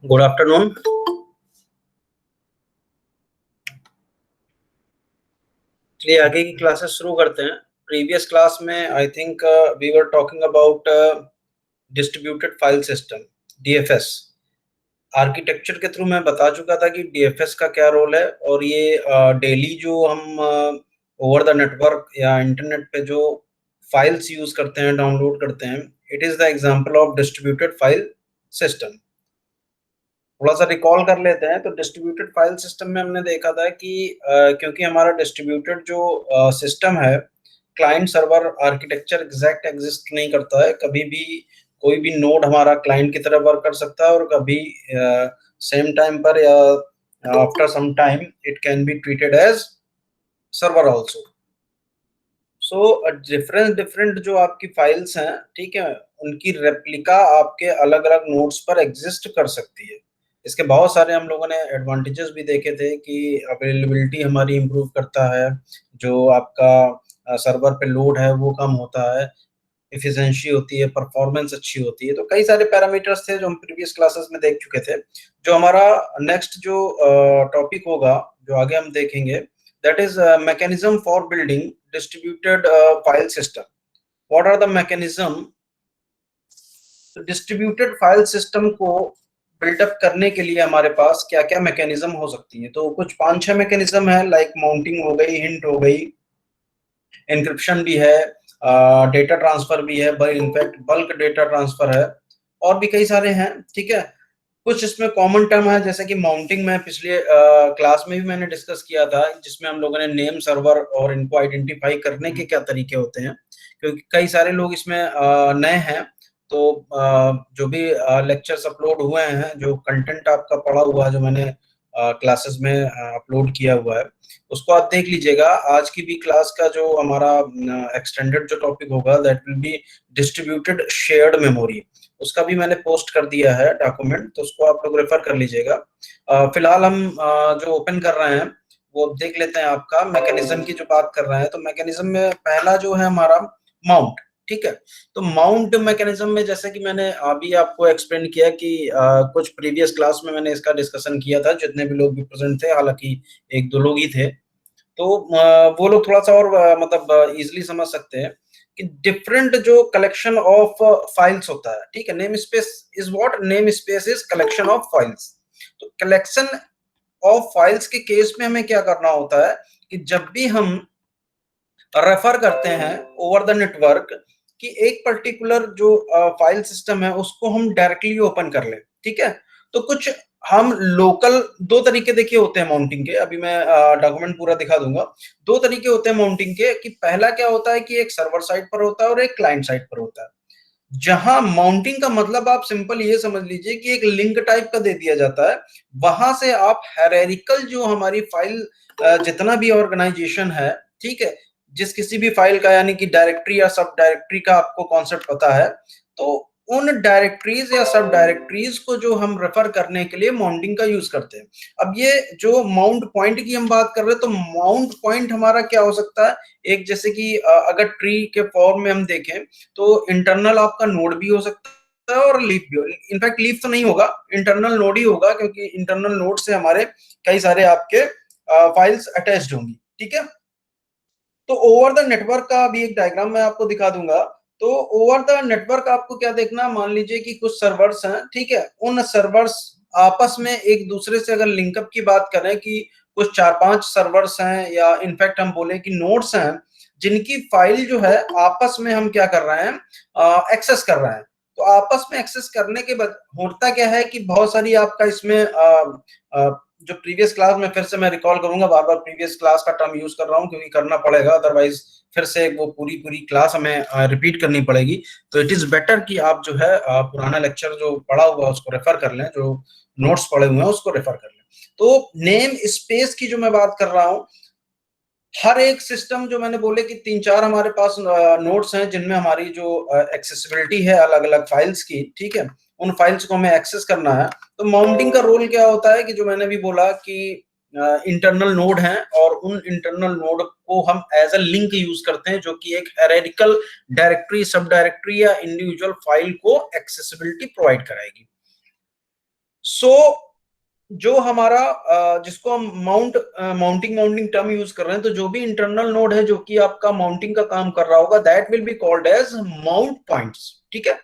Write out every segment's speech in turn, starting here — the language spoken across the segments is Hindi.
Good afternoon. चलिए आगे की क्लासेस शुरू करते हैं। प्रीवियस क्लास में I think we were talking about distributed file system, DFS. Architecture के थ्रू मैं बता चुका था कि डीएफएस का क्या रोल है, और ये डेली जो हम ओवर द नेटवर्क या इंटरनेट पे जो फाइल्स यूज करते हैं, डाउनलोड करते हैं, it is the example of distributed file system. थोड़ा सा रिकॉल कर लेते हैं। तो डिस्ट्रीब्यूटेड फाइल सिस्टम में हमने देखा था कि क्योंकि हमारा डिस्ट्रीब्यूटेड जो सिस्टम है, client server architecture exact exist नहीं करता है। कभी भी कोई भी नोड हमारा क्लाइंट की तरह वर्क कर सकता है, और कभी सेम टाइम पर या after some time it can be treated as server also. So different different जो आपकी फाइल्स हैं, ठीक है, उनकी रेप्लिका आपके अलग अलग नोड्स पर एग्जिस्ट कर सकती है। इसके बहुत सारे हम लोगों ने एडवांटेजेस भी देखे थे कि अवेलेबिलिटी हमारी इंप्रूव करता है, जो आपका सर्वर पे लोड है वो कम होता है, एफिशिएंसी होती है, परफॉर्मेंस अच्छी होती है। तो कई सारे पैरामीटर्स थे जो हम प्रीवियस क्लासेस में देख चुके थे। जो हमारा नेक्स्ट जो टॉपिक होगा, जो आगे हम देखेंगे, that is mechanism for building distributed file system. What are the mechanism? Distributed file system को बिल्डअप करने के लिए हमारे पास क्या क्या मैकेनिज्म हो सकती है। तो कुछ 5-6 मैकेनिज्म है, लाइक माउंटिंग हो गई, हिंट हो गई, एन्क्रिप्शन भी है, डेटा ट्रांसफर भी है, इनफैक्ट बल्क डेटा ट्रांसफर है, और भी कई सारे हैं। ठीक है, कुछ इसमें कॉमन टर्म है, जैसे कि माउंटिंग में पिछले क्लास में भी मैंने डिस्कस किया था, जिसमें हम लोगों ने नेम सर्वर और इनको आइडेंटिफाई करने के क्या तरीके होते हैं, क्योंकि कई सारे लोग इसमें नए हैं। तो जो भी लेक्चर्स अपलोड हुए हैं, जो कंटेंट आपका पढ़ा हुआ है, जो मैंने क्लासेस में अपलोड किया हुआ है, उसको आप देख लीजिएगा। आज की भी क्लास का जो हमारा एक्सटेंडेड जो टॉपिक होगा, that will be distributed shared memory. उसका भी मैंने पोस्ट कर दिया है डॉक्यूमेंट, तो उसको आप लोग रेफर कर लीजिएगा। फिलहाल हम जो ओपन कर रहे हैं वो देख लेते हैं। आपका मैकेनिज्म की जो बात कर रहे हैं, तो मैकेनिज्म में पहला जो है हमारा माउंट। ठीक है, तो माउंट मैकेनिज्म में जैसे कि मैंने अभी आपको एक्सप्लेन किया कि कुछ प्रीवियस क्लास में मैंने इसका डिस्कशन किया था, जितने भी लोग भी प्रेजेंट थे, हालांकि 1-2 लोग ही थे, तो वो लोग थोड़ा सा और मतलब इजिली समझ सकते हैं कि डिफरेंट जो कलेक्शन ऑफ फाइल्स होता है। ठीक है, name space is what? Name space is collection of files. तो कलेक्शन ऑफ फाइल्स के केस में हमें क्या करना होता है कि जब भी हम रेफर करते हैं ओवर द नेटवर्क कि एक पर्टिकुलर जो फाइल सिस्टम है उसको हम डायरेक्टली ओपन कर ले। ठीक है, तो कुछ हम लोकल दो तरीके देखिए होते हैं माउंटिंग के। अभी मैं डॉक्यूमेंट पूरा दिखा दूंगा। दो तरीके होते हैं माउंटिंग के, कि पहला क्या होता है कि एक सर्वर साइड पर होता है और एक क्लाइंट साइड पर होता है। जहां माउंटिंग का मतलब आप सिंपल ये समझ लीजिए कि एक लिंक टाइप का दे दिया जाता है। वहां से आप हायरार्किकल जो हमारी फाइल जितना भी ऑर्गेनाइजेशन है, ठीक है, जिस किसी भी फाइल का, यानी कि डायरेक्टरी या सब डायरेक्टरी का आपको कॉन्सेप्ट पता है, तो उन डायरेक्टरीज या सब डायरेक्टरीज को जो हम रेफर करने के लिए माउंटिंग का यूज करते हैं। अब ये जो माउंट पॉइंट की हम बात कर रहे हैं, तो माउंट पॉइंट हमारा क्या हो सकता है? एक जैसे कि अगर ट्री के फॉर्म में हम देखें, तो इंटरनल आपका नोड भी हो सकता है और लीफ भी। इनफैक्ट लीफ तो नहीं होगा, इंटरनल नोड ही होगा, क्योंकि इंटरनल नोड से हमारे कई सारे आपके फाइल्स अटैच्ड होंगी। ठीक है, तो ओवर द नेटवर्क का भी एक डायग्राम मैं आपको दिखा दूंगा। तो ओवर द नेटवर्क आपको क्या देखना, मान लीजिए कि कुछ सर्वर्स हैं, ठीक है, उन सर्वर्स आपस में एक दूसरे से अगर लिंकअप की बात करें कि कुछ 4-5 सर्वर्स हैं, या इनफैक्ट हम बोले कि नोड्स हैं, जिनकी फाइल जो है आपस में हम क्या कर रहे हैं, एक्सेस कर रहे हैं। तो आपस में एक्सेस करने के बाद होता क्या है कि बहुत सारी आपका इसमें जो प्रीवियस क्लास में, फिर से मैं रिकॉल करूंगा, बार बार प्रीवियस क्लास का टर्म यूज कर रहा हूं क्योंकि करना पड़ेगा, अदरवाइज फिर से वो पूरी पूरी क्लास हमें रिपीट करनी पड़ेगी। तो इट इज बेटर कि आप जो है पुराना लेक्चर जो पढ़ा हुआ उसको रेफर कर लें, जो नोट्स पढ़े हुए हैं उसको रेफर कर लें। तो नेम स्पेस की जो मैं बात कर रहा हूँ, हर एक सिस्टम जो मैंने बोले कि 3-4 हमारे पास नोड्स हैं, जिनमें हमारी जो एक्सेसिबिलिटी है अलग अलग फाइल्स की, ठीक है, उन फाइल्स को हमें एक्सेस करना है। तो माउंटिंग का रोल क्या होता है कि जो मैंने भी बोला कि इंटरनल नोड है, और उन इंटरनल नोड को हम एज अ लिंक यूज करते हैं, जो कि एक हायरार्किकल डायरेक्टरी, सब डायरेक्टरी या इंडिविजुअल फाइल को एक्सेसिबिलिटी प्रोवाइड कराएगी। सो जो हमारा जिसको हम माउंटिंग टर्म यूज कर रहे हैं, तो जो भी इंटरनल नोड है जो कि आपका माउंटिंग का काम कर रहा होगा, that will be called as mount points, ठीक है।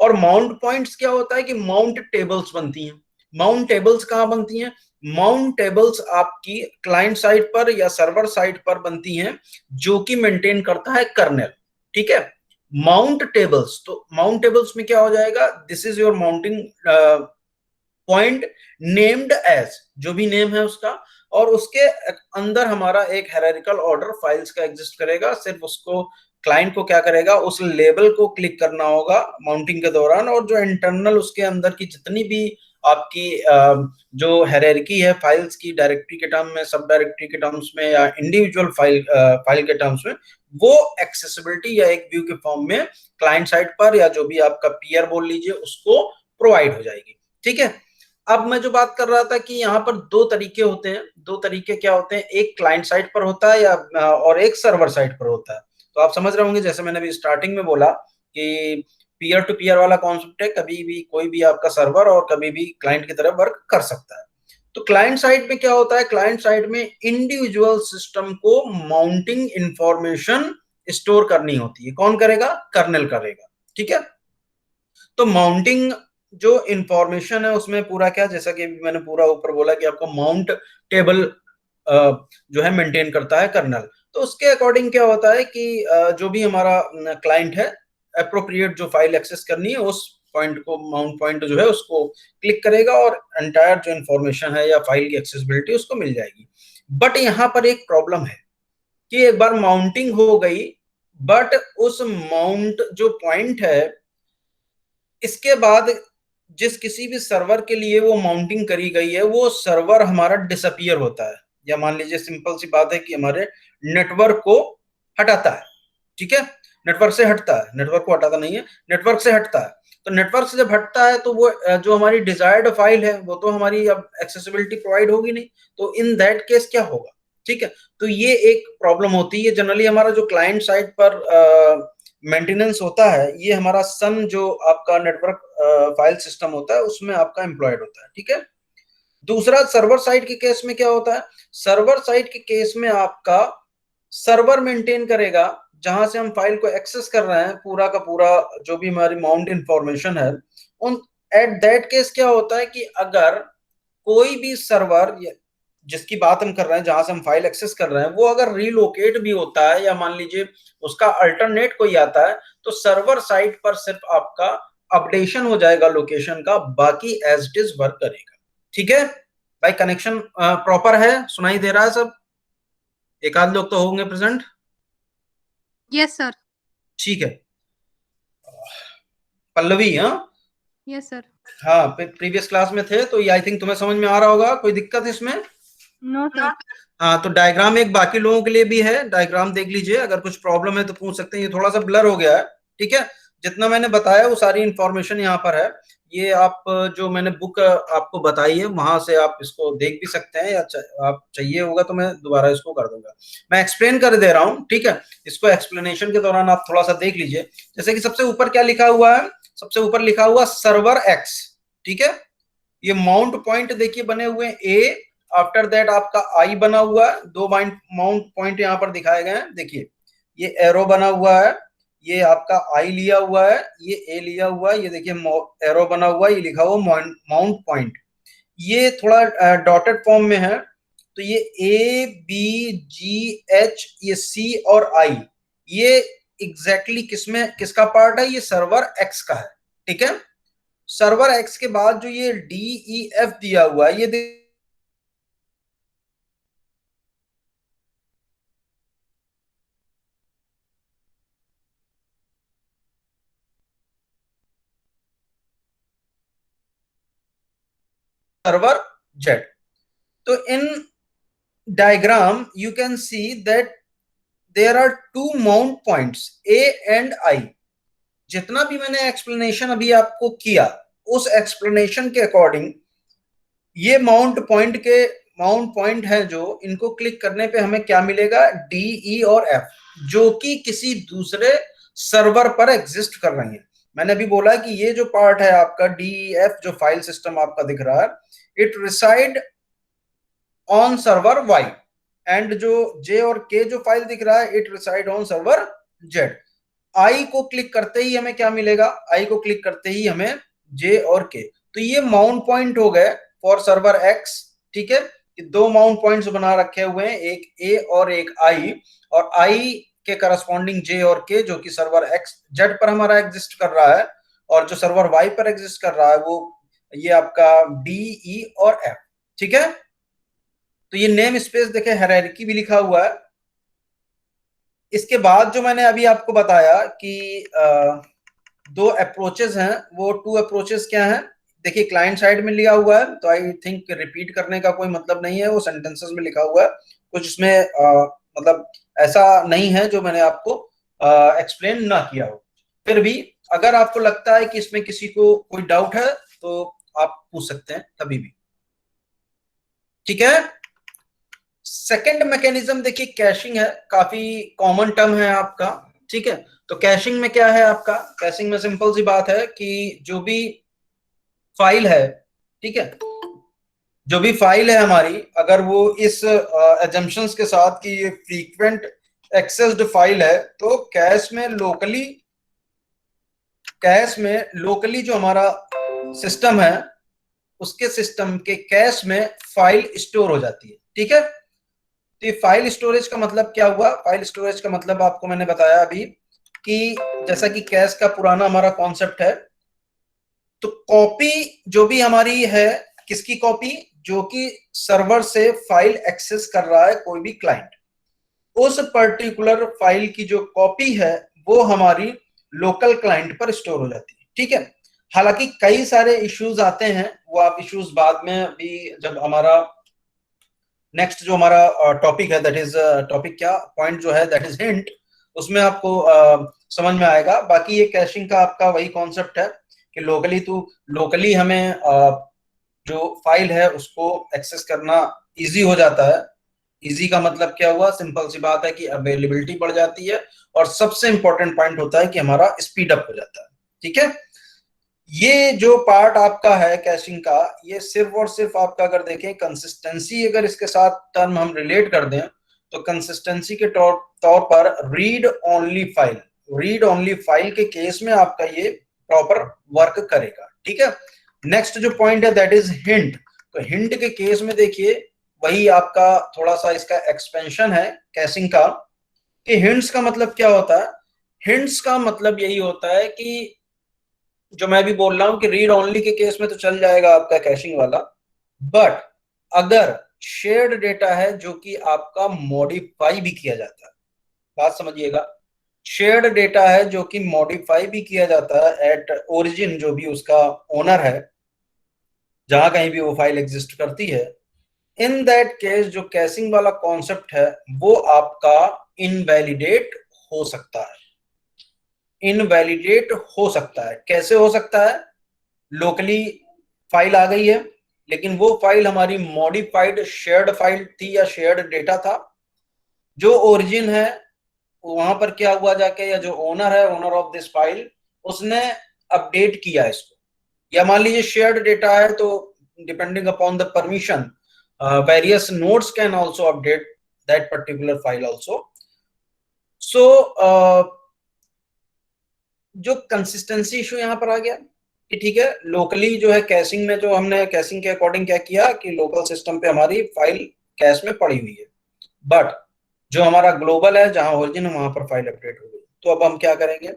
और माउंट पॉइंट्स क्या होता है कि माउंट टेबल्स बनती हैं। माउंट टेबल्स कहाँ बनती हैं? माउंट टेबल्स आपकी क्लाइंट साइड पर या सर्वर साइड पर बनती हैं, जो कि मेंटेन करता है कर्नेल, ठीक है। माउंट टेबल्स, तो माउंट टेबल्स में क्या हो जाएगा, this is your mounting point named as, जो भी नेम है उसका, और उसके अंदर हमारा एक हायरार्किकल ऑर्डर फाइल्स का एग्जिस्ट करेगा। सिर्फ उसको क्लाइंट को क्या करेगा, उस लेबल को क्लिक करना होगा माउंटिंग के दौरान, और जो इंटरनल उसके अंदर की जितनी भी आपकी जो हायरार्की है फाइल्स की, डायरेक्टरी के टर्म में, सब डायरेक्टरी के टर्म्स में, या इंडिविजुअल फाइल के टर्म्स में, वो एक्सेसिबिलिटी या एक व्यू के फॉर्म में क्लाइंट साइड पर, या जो भी आपका पीयर बोल लीजिए, उसको प्रोवाइड हो जाएगी, ठीक है। अब मैं जो बात कर रहा था कि यहाँ पर दो तरीके होते हैं। दो तरीके क्या होते हैं, एक क्लाइंट साइड पर होता है या और एक सर्वर साइड पर होता है। तो आप समझ रहे होंगे, जैसे मैंने अभी स्टार्टिंग में बोला कि पीयर टू पीयर वाला कॉन्सेप्ट है, कभी भी कोई भी आपका सर्वर और कभी भी क्लाइंट की तरह वर्क कर सकता है। तो क्लाइंट साइड में क्या होता है, क्लाइंट साइड में इंडिविजुअल सिस्टम को माउंटिंग इंफॉर्मेशन स्टोर करनी होती है। कौन करेगा? कर्नेल करेगा, ठीक है। तो माउंटिंग जो इंफॉर्मेशन है उसमें पूरा क्या, जैसा कि मैंने पूरा ऊपर बोला कि आपको माउंट टेबल जो है मेंटेन करता है कर्नल। तो उसके अकॉर्डिंग क्या होता है कि जो भी हमारा क्लाइंट है, अप्रोप्रिएट जो फाइल एक्सेस करनी है, उस पॉइंट को, माउंट पॉइंट जो है उसको क्लिक करेगा और एंटायर जो इंफॉर्मेशन है या फाइल की एक्सेसिबिलिटी उसको मिल जाएगी। बट यहाँ पर एक प्रॉब्लम है कि एक बार माउंटिंग हो गई, बट उस माउंट जो पॉइंट है, इसके बाद जिस किसी भी सर्वर के लिए वो माउंटिंग करी गई है, वो सर्वर हमारा डिसअपियर होता है, या मान लीजिए सिंपल सी बात है कि हमारे नेटवर्क को हटाता है, ठीक है। नेटवर्क से हटता है, नेटवर्क को हटाता नहीं है, नेटवर्क से हटता है। तो नेटवर्क से जब हटता है तो वो जो हमारी डिजायर्ड फाइल है वो तो हमारी अब एक्सेसिबिलिटी प्रोवाइड होगी नहीं। तो इन दैट केस क्या होगा, ठीक है। तो ये एक प्रॉब्लम होती है। जनरली हमारा जो क्लाइंट साइड पर मेंटेनेंस होता है, ये हमारा सन जो आपका नेटवर्क फाइल सिस्टम होता है उसमें आपका एम्प्लॉयड होता है, ठीक है। दूसरा, सर्वर साइड के केस में क्या होता है, सर्वर साइड के केस में आपका सर्वर मेंटेन करेगा जहां से हम फाइल को एक्सेस कर रहे हैं, पूरा का पूरा जो भी हमारी माउंट इंफॉर्मेशन है। उन एट दैट केस क्या होता है कि अगर कोई भी सर्वर जिसकी बात हम कर रहे हैं, जहां से हम फाइल एक्सेस कर रहे हैं, वो अगर रीलोकेट भी होता है या मान लीजिए उसका अल्टरनेट कोई आता है, तो सर्वर साइट पर सिर्फ आपका अपडेशन हो जाएगा लोकेशन का, बाकी एज इट इज वर्क करेगा, ठीक है भाई। कनेक्शन प्रॉपर है, सुनाई दे रहा है सब? एक आध लोग तो होंगे प्रेजेंट। Yes sir. ठीक है। पल्लवी, हाँ? Yes sir. हाँ, प्रीवियस क्लास में थे तो ये आई थिंक तुम्हें समझ में आ रहा होगा, कोई दिक्कत है इसमें? No sir. हाँ, तो डायग्राम एक बाकी लोगों के लिए भी है, डायग्राम देख लीजिए, अगर कुछ प्रॉब्लम है तो पूछ सकते हैं। ये थोड़ा सा ब्लर हो गया है, ठीक है। जितना मैंने बताया वो सारी इंफॉर्मेशन यहाँ पर है। ये आप जो मैंने बुक आपको बताई है वहां से आप इसको देख भी सकते हैं, या आप चाहिए होगा तो मैं दोबारा इसको कर दूंगा। मैं एक्सप्लेन कर दे रहा हूँ, ठीक है। इसको एक्सप्लेनेशन के दौरान आप थोड़ा सा देख लीजिए। जैसे कि सबसे ऊपर क्या लिखा हुआ है, सबसे ऊपर लिखा हुआ सर्वर एक्स, ठीक है। ये माउंट पॉइंट देखिए बने हुए ए, आफ्टर दैट आपका आई बना हुआ है, दो माउंट पॉइंट यहाँ पर दिखाए गए हैं, देखिए ये एरो बना हुआ है, ये आपका आई लिया हुआ है, ये ए लिया हुआ है, ये देखिए एरो बना हुआ है, ये लिखा हुआ माउंट पॉइंट। ये थोड़ा डॉटेड फॉर्म में है, तो ये ए बी जी एच, ये सी और आई, ये एग्जैक्टली किसमें किसका पार्ट है, ये सर्वर एक्स का है, ठीक है। सर्वर एक्स के बाद जो ये डी ई एफ दिया हुआ है, ये सर्वर जेड। तो in diagram you can see that there are two mount points A and I. जितना भी मैंने एक्सप्लेनेशन अभी आपको किया, उस एक्सप्लेनेशन के अकॉर्डिंग ये माउंट पॉइंट है, जो इनको क्लिक करने पे हमें क्या मिलेगा, डी ई और एफ, जो कि किसी दूसरे सर्वर पर एग्जिस्ट कर रही है। मैंने अभी बोला कि ये जो पार्ट है आपका DEF जो फाइल सिस्टम आपका दिख रहा है, it reside on server Y, and जो J और K जो फाइल दिख रहा है, it reside on server Z। I को क्लिक करते ही हमें क्या मिलेगा? आई को क्लिक करते ही हमें J और K। तो ये माउंट पॉइंट हो गए फॉर सर्वर X, ठीक है। दो माउंट पॉइंट्स बना रखे हुए हैं, एक A और एक I, और I के करस्पॉन्डिंग J और K जो कि सर्वर X Z पर हमारा एग्जिस्ट कर रहा है, और जो सर्वर Y पर एग्जिस्ट कर रहा है वो ये आपका D, E और F, ठीक है। तो ये नेम स्पेस देखे हायरार्की भी लिखा हुआ है। इसके बाद जो मैंने अभी आपको बताया कि दो अप्रोचेस हैं, वो टू अप्रोचेस क्या हैं? देखिए क्लाइंट साइड में लिखा हुआ है, तो आई थिंक रिपीट करने का कोई मतलब नहीं है, वो सेंटेंसेस में लिखा हुआ है, कुछ इसमें मतलब ऐसा नहीं है जो मैंने आपको एक्सप्लेन ना किया हो। फिर भी अगर आपको लगता है कि इसमें किसी को कोई डाउट है तो आप पूछ सकते हैं कभी भी, ठीक है। सेकंड मैकेनिज्म देखिए कैशिंग है, काफी कॉमन टर्म है आपका, ठीक है। तो कैशिंग में क्या है आपका? कैशिंग में सिंपल सी बात है कि जो भी फाइल है, ठीक है, जो भी फाइल है हमारी, अगर वो इस एजम्पशंस के साथ कि ये फ्रीक्वेंट एक्सेस्ड फाइल है, तो कैश में लोकली जो हमारा सिस्टम है उसके सिस्टम के कैश में फाइल स्टोर हो जाती है, ठीक है। तो ये फाइल स्टोरेज का मतलब क्या हुआ? फाइल स्टोरेज का मतलब आपको मैंने बताया अभी कि जैसा कि कैश का पुराना हमारा कॉन्सेप्ट है, तो कॉपी जो भी हमारी है, किसकी कॉपी? जो कि सर्वर से फाइल एक्सेस कर रहा है कोई भी क्लाइंट, उस पर्टिकुलर फाइल की जो कॉपी है वो हमारी लोकल क्लाइंट पर स्टोर हो जाती है, ठीक है। हालांकि कई सारे इश्यूज आते हैं, वो आप इश्यूज बाद में भी, जब हमारा नेक्स्ट जो हमारा टॉपिक है, दैट इज टॉपिक क्या पॉइंट जो है, दैट इज हिंट, उसमें आपको समझ में आएगा। बाकी ये कैशिंग का आपका वही कॉन्सेप्ट है कि लोकली हमें जो फाइल है उसको एक्सेस करना इजी हो जाता है। इजी का मतलब क्या हुआ? सिंपल सी बात है कि अवेलेबिलिटी बढ़ जाती है, और सबसे इंपॉर्टेंट पॉइंट होता है कि हमारा स्पीड अप हो जाता है, ठीक है। ये जो पार्ट आपका है कैशिंग का, ये सिर्फ और सिर्फ आपका, अगर देखें कंसिस्टेंसी, अगर इसके साथ टर्म हम रिलेट कर दें, तो कंसिस्टेंसी के तौर पर रीड ओनली फाइल के केस में आपका ये प्रॉपर वर्क करेगा, ठीक है। नेक्स्ट जो पॉइंट है दैट इज हिंट। तो हिंट के केस में देखिए वही आपका थोड़ा सा इसका एक्सपेंशन है कैशिंग का, कि हिंट्स का मतलब क्या होता है? हिंट्स का मतलब यही होता है कि जो मैं भी बोल रहा हूं कि रीड ओनली के केस में तो चल जाएगा आपका कैशिंग वाला, बट अगर शेयर्ड डेटा है जो कि आपका मॉडिफाई भी किया जाता है, बात समझिएगा, शेयर्ड डेटा है जो कि मॉडिफाई भी किया जाता है एट ओरिजिन, जो भी उसका ओनर है, जहां कहीं भी वो फाइल एग्जिस्ट करती है, इन दैट केस जो कैशिंग वाला कॉन्सेप्ट है वो आपका इनवैलिडेट हो सकता है। इनवैलिडेट हो सकता है, कैसे हो सकता है? लोकली फाइल आ गई है, लेकिन वो फाइल हमारी मॉडिफाइड शेयर्ड फाइल थी या शेयर्ड डेटा था, जो ओरिजिन है वहां पर क्या हुआ जाके, या जो ओनर है, ओनर ऑफ दिस फाइल, उसने अपडेट किया इसको, या मान लीजिए शेयर्ड डेटा है तो depending upon the permission various nodes can also update that particular file also. So जो कंसिस्टेंसी इशू यहाँ पर आ गया कि ठीक है, लोकली जो है कैशिंग में, जो हमने कैशिंग के अकॉर्डिंग क्या किया कि लोकल सिस्टम पे हमारी फाइल कैश में पड़ी हुई है, बट जो हमारा ग्लोबल है जहां ओरिजिन है वहां पर फाइल अपडेट हो गई। तो अब हम क्या करेंगे?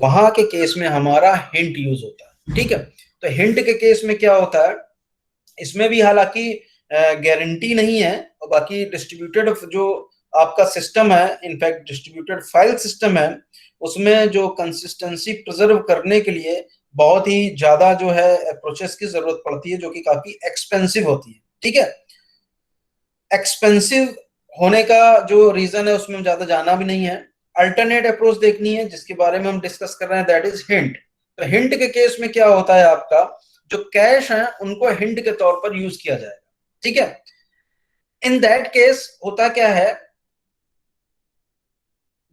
वहां के केस में हमारा हिंट यूज होता है, ठीक है। तो हिंट के केस में क्या होता है, इसमें भी हालांकि गारंटी नहीं है, और बाकी डिस्ट्रीब्यूटेड जो आपका सिस्टम है, इनफैक्ट डिस्ट्रीब्यूटेड फाइल सिस्टम है, उसमें जो कंसिस्टेंसी प्रिजर्व करने के लिए बहुत ही ज्यादा जो है अप्रोचेस की जरूरत पड़ती है, जो कि काफी एक्सपेंसिव होती है, ठीक है। एक्सपेंसिव होने का जो रीजन है उसमें ज्यादा जाना भी नहीं है, अल्टरनेट अप्रोच देखनी है जिसके बारे में हम डिस्कस कर रहे हैं, दैट इज हिंट। तो हिंट के केस में क्या होता है, आपका जो कैश है उनको हिंट के तौर पर यूज किया जाएगा, ठीक है। इन दैट केस होता क्या है,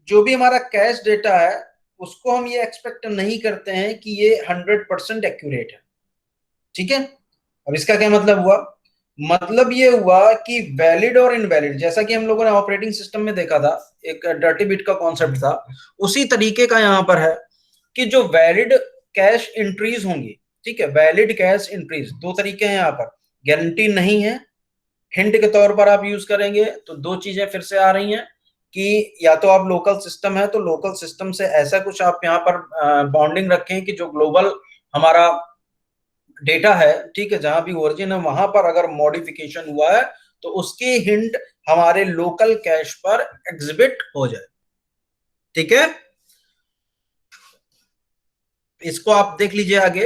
जो भी हमारा कैश डेटा है उसको हम ये एक्सपेक्ट नहीं करते हैं कि ये 100% एक्यूरेट है। ठीक है, अब इसका क्या मतलब हुआ? मतलब ये हुआ कि वैलिड और इनवैलिड, जैसा कि हम लोगों ने ऑपरेटिंग सिस्टम में देखा था, एक डर्टी बिट का कॉन्सेप्ट था, उसी तरीके का यहां पर है कि जो वैलिड कैश एंट्रीज होंगी, ठीक है, वैलिड कैश एंट्रीज, दो तरीके हैं यहाँ पर, गारंटी नहीं है, हिंट के तौर पर आप यूज करेंगे तो दो चीजें फिर से आ रही हैं कि या तो आप लोकल सिस्टम है तो लोकल सिस्टम से ऐसा कुछ आप यहाँ पर बाउंडिंग रखें कि जो ग्लोबल हमारा डेटा है, ठीक है, जहां भी ओरिजिन है वहां पर अगर मॉडिफिकेशन हुआ है तो उसकी हिंट हमारे लोकल कैश पर एग्जिबिट हो जाए। ठीक है, इसको आप देख लीजिए आगे,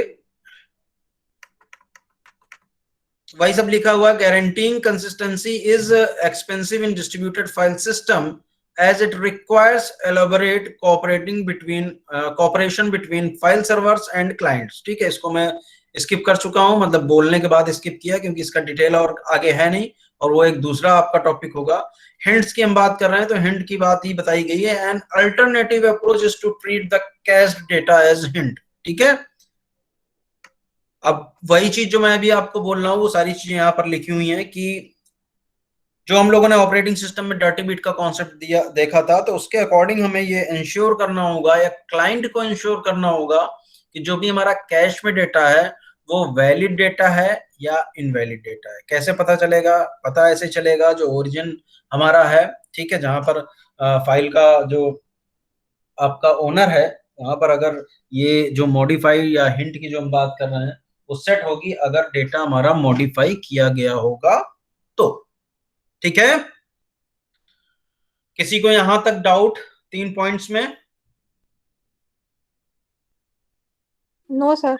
वही सब लिखा हुआ है, guaranteeing consistency is expensive in distributed file system as it requires elaborate cooperation between file servers and clients। ठीक है, इसको मैं स्किप कर चुका हूं, मतलब बोलने के बाद स्किप किया क्योंकि इसका डिटेल और आगे है नहीं, और वो एक दूसरा आपका टॉपिक होगा। हिंट्स की हम बात कर रहे हैं तो हिंट की बात ही बताई गई है, an alternative approach is to treat the cached data as hint. ठीक है, अब वही चीज जो मैं अभी आपको बोल रहा हूं वो सारी चीजें यहां पर लिखी हुई हैं कि जो हम लोगों ने ऑपरेटिंग सिस्टम में डर्टी बिट का कॉन्सेप्ट दिया देखा था, तो उसके अकॉर्डिंग हमें ये इंश्योर करना होगा या क्लाइंट को इंश्योर करना होगा कि जो भी हमारा कैश में डेटा है वो वैलिड डेटा है या इनवैलिड डेटा है। कैसे पता चलेगा? पता ऐसे चलेगा जो ओरिजिन हमारा है, ठीक है, जहां पर फाइल का जो आपका ओनर है वहां पर अगर ये जो मॉडिफाई या हिंट की जो हम बात कर रहे हैं वो सेट होगी अगर डेटा हमारा मॉडिफाई किया गया होगा तो। ठीक है, किसी को यहां तक डाउट 3 पॉइंट्स में? No sir.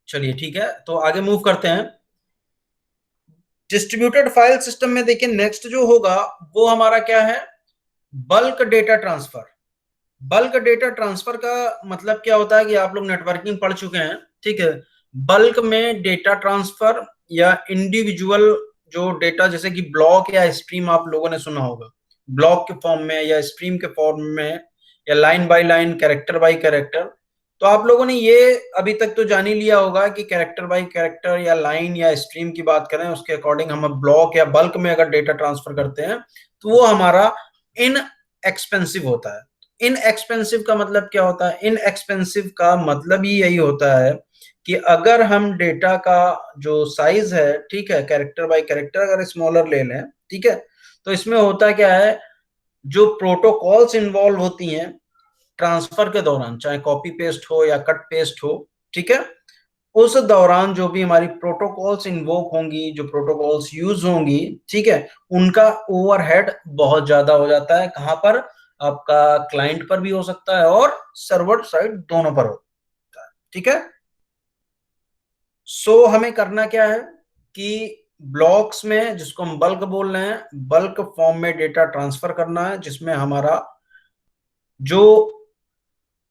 चलिए ठीक है, तो आगे मूव करते हैं। डिस्ट्रीब्यूटेड फाइल सिस्टम में देखिए नेक्स्ट जो होगा वो हमारा क्या है? Bulk data transfer. Bulk data transfer का मतलब क्या होता है कि आप लोग नेटवर्किंग पढ़ चुके हैं, ठीक है, बल्क में डेटा ट्रांसफर या इंडिविजुअल जो डेटा, जैसे कि ब्लॉक या स्ट्रीम आप लोगों ने सुना होगा, ब्लॉक के फॉर्म में या स्ट्रीम के फॉर्म में या line by line, character bye character, तो आप लोगों ने ये अभी तक तो जान ही लिया होगा कि कैरेक्टर बाय कैरेक्टर या लाइन या स्ट्रीम की बात करें उसके अकॉर्डिंग हम ब्लॉक या बल्क में अगर डेटा ट्रांसफर करते हैं तो वो हमारा इन एक्सपेंसिव होता है। इन एक्सपेंसिव का मतलब क्या होता है? इन एक्सपेंसिव का मतलब ही यही होता है कि अगर हम डेटा का जो साइज है, ठीक है, कैरेक्टर बाय कैरेक्टर अगर स्मॉलर ले लें, ठीक है, तो इसमें होता क्या है, जो प्रोटोकॉल्स इन्वॉल्व होती हैं ट्रांसफर के दौरान, चाहे कॉपी पेस्ट हो या कट पेस्ट हो, ठीक है, उस दौरान जो भी हमारी प्रोटोकॉल्स इन्वोक होंगी, जो प्रोटोकॉल्स यूज होंगी, ठीक है, उनका ओवरहेड बहुत ज्यादा हो जाता है। कहां पर? आपका क्लाइंट पर भी हो सकता है और सर्वर साइड दोनों पर होता है। ठीक है, सो हमें करना क्या है कि ब्लॉक्स में, जिसको हम बल्क बोल रहे हैं, बल्क फॉर्म में डेटा ट्रांसफर करना है, जिसमें हमारा जो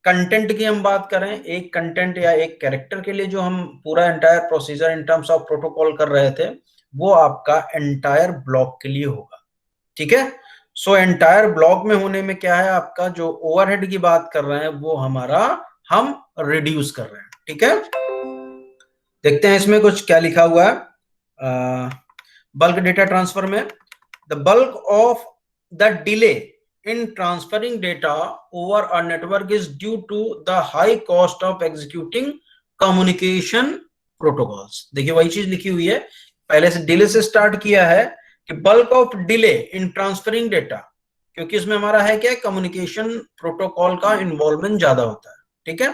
कंटेंट की हम बात करें, एक कंटेंट या एक कैरेक्टर के लिए जो हम पूरा entire procedure in terms of protocol कर रहे थे वो आपका एंटायर ब्लॉक के लिए होगा। ठीक है, सो एंटायर ब्लॉक में होने में क्या है, आपका जो ओवरहेड की बात कर रहे हैं वो हमारा हम रिड्यूस कर रहे हैं। ठीक है, देखते हैं इसमें कुछ क्या लिखा हुआ है बल्क डेटा ट्रांसफर में। The bulk of the delay in transferring data over a network is due to the high cost of executing communication protocols। देखिए वही चीज लिखी हुई है, पहले से डिले से स्टार्ट किया है कि bulk of delay in transferring data, क्योंकि इसमें हमारा है क्या, कम्युनिकेशन प्रोटोकॉल का इन्वॉल्वमेंट ज्यादा होता है। ठीक है,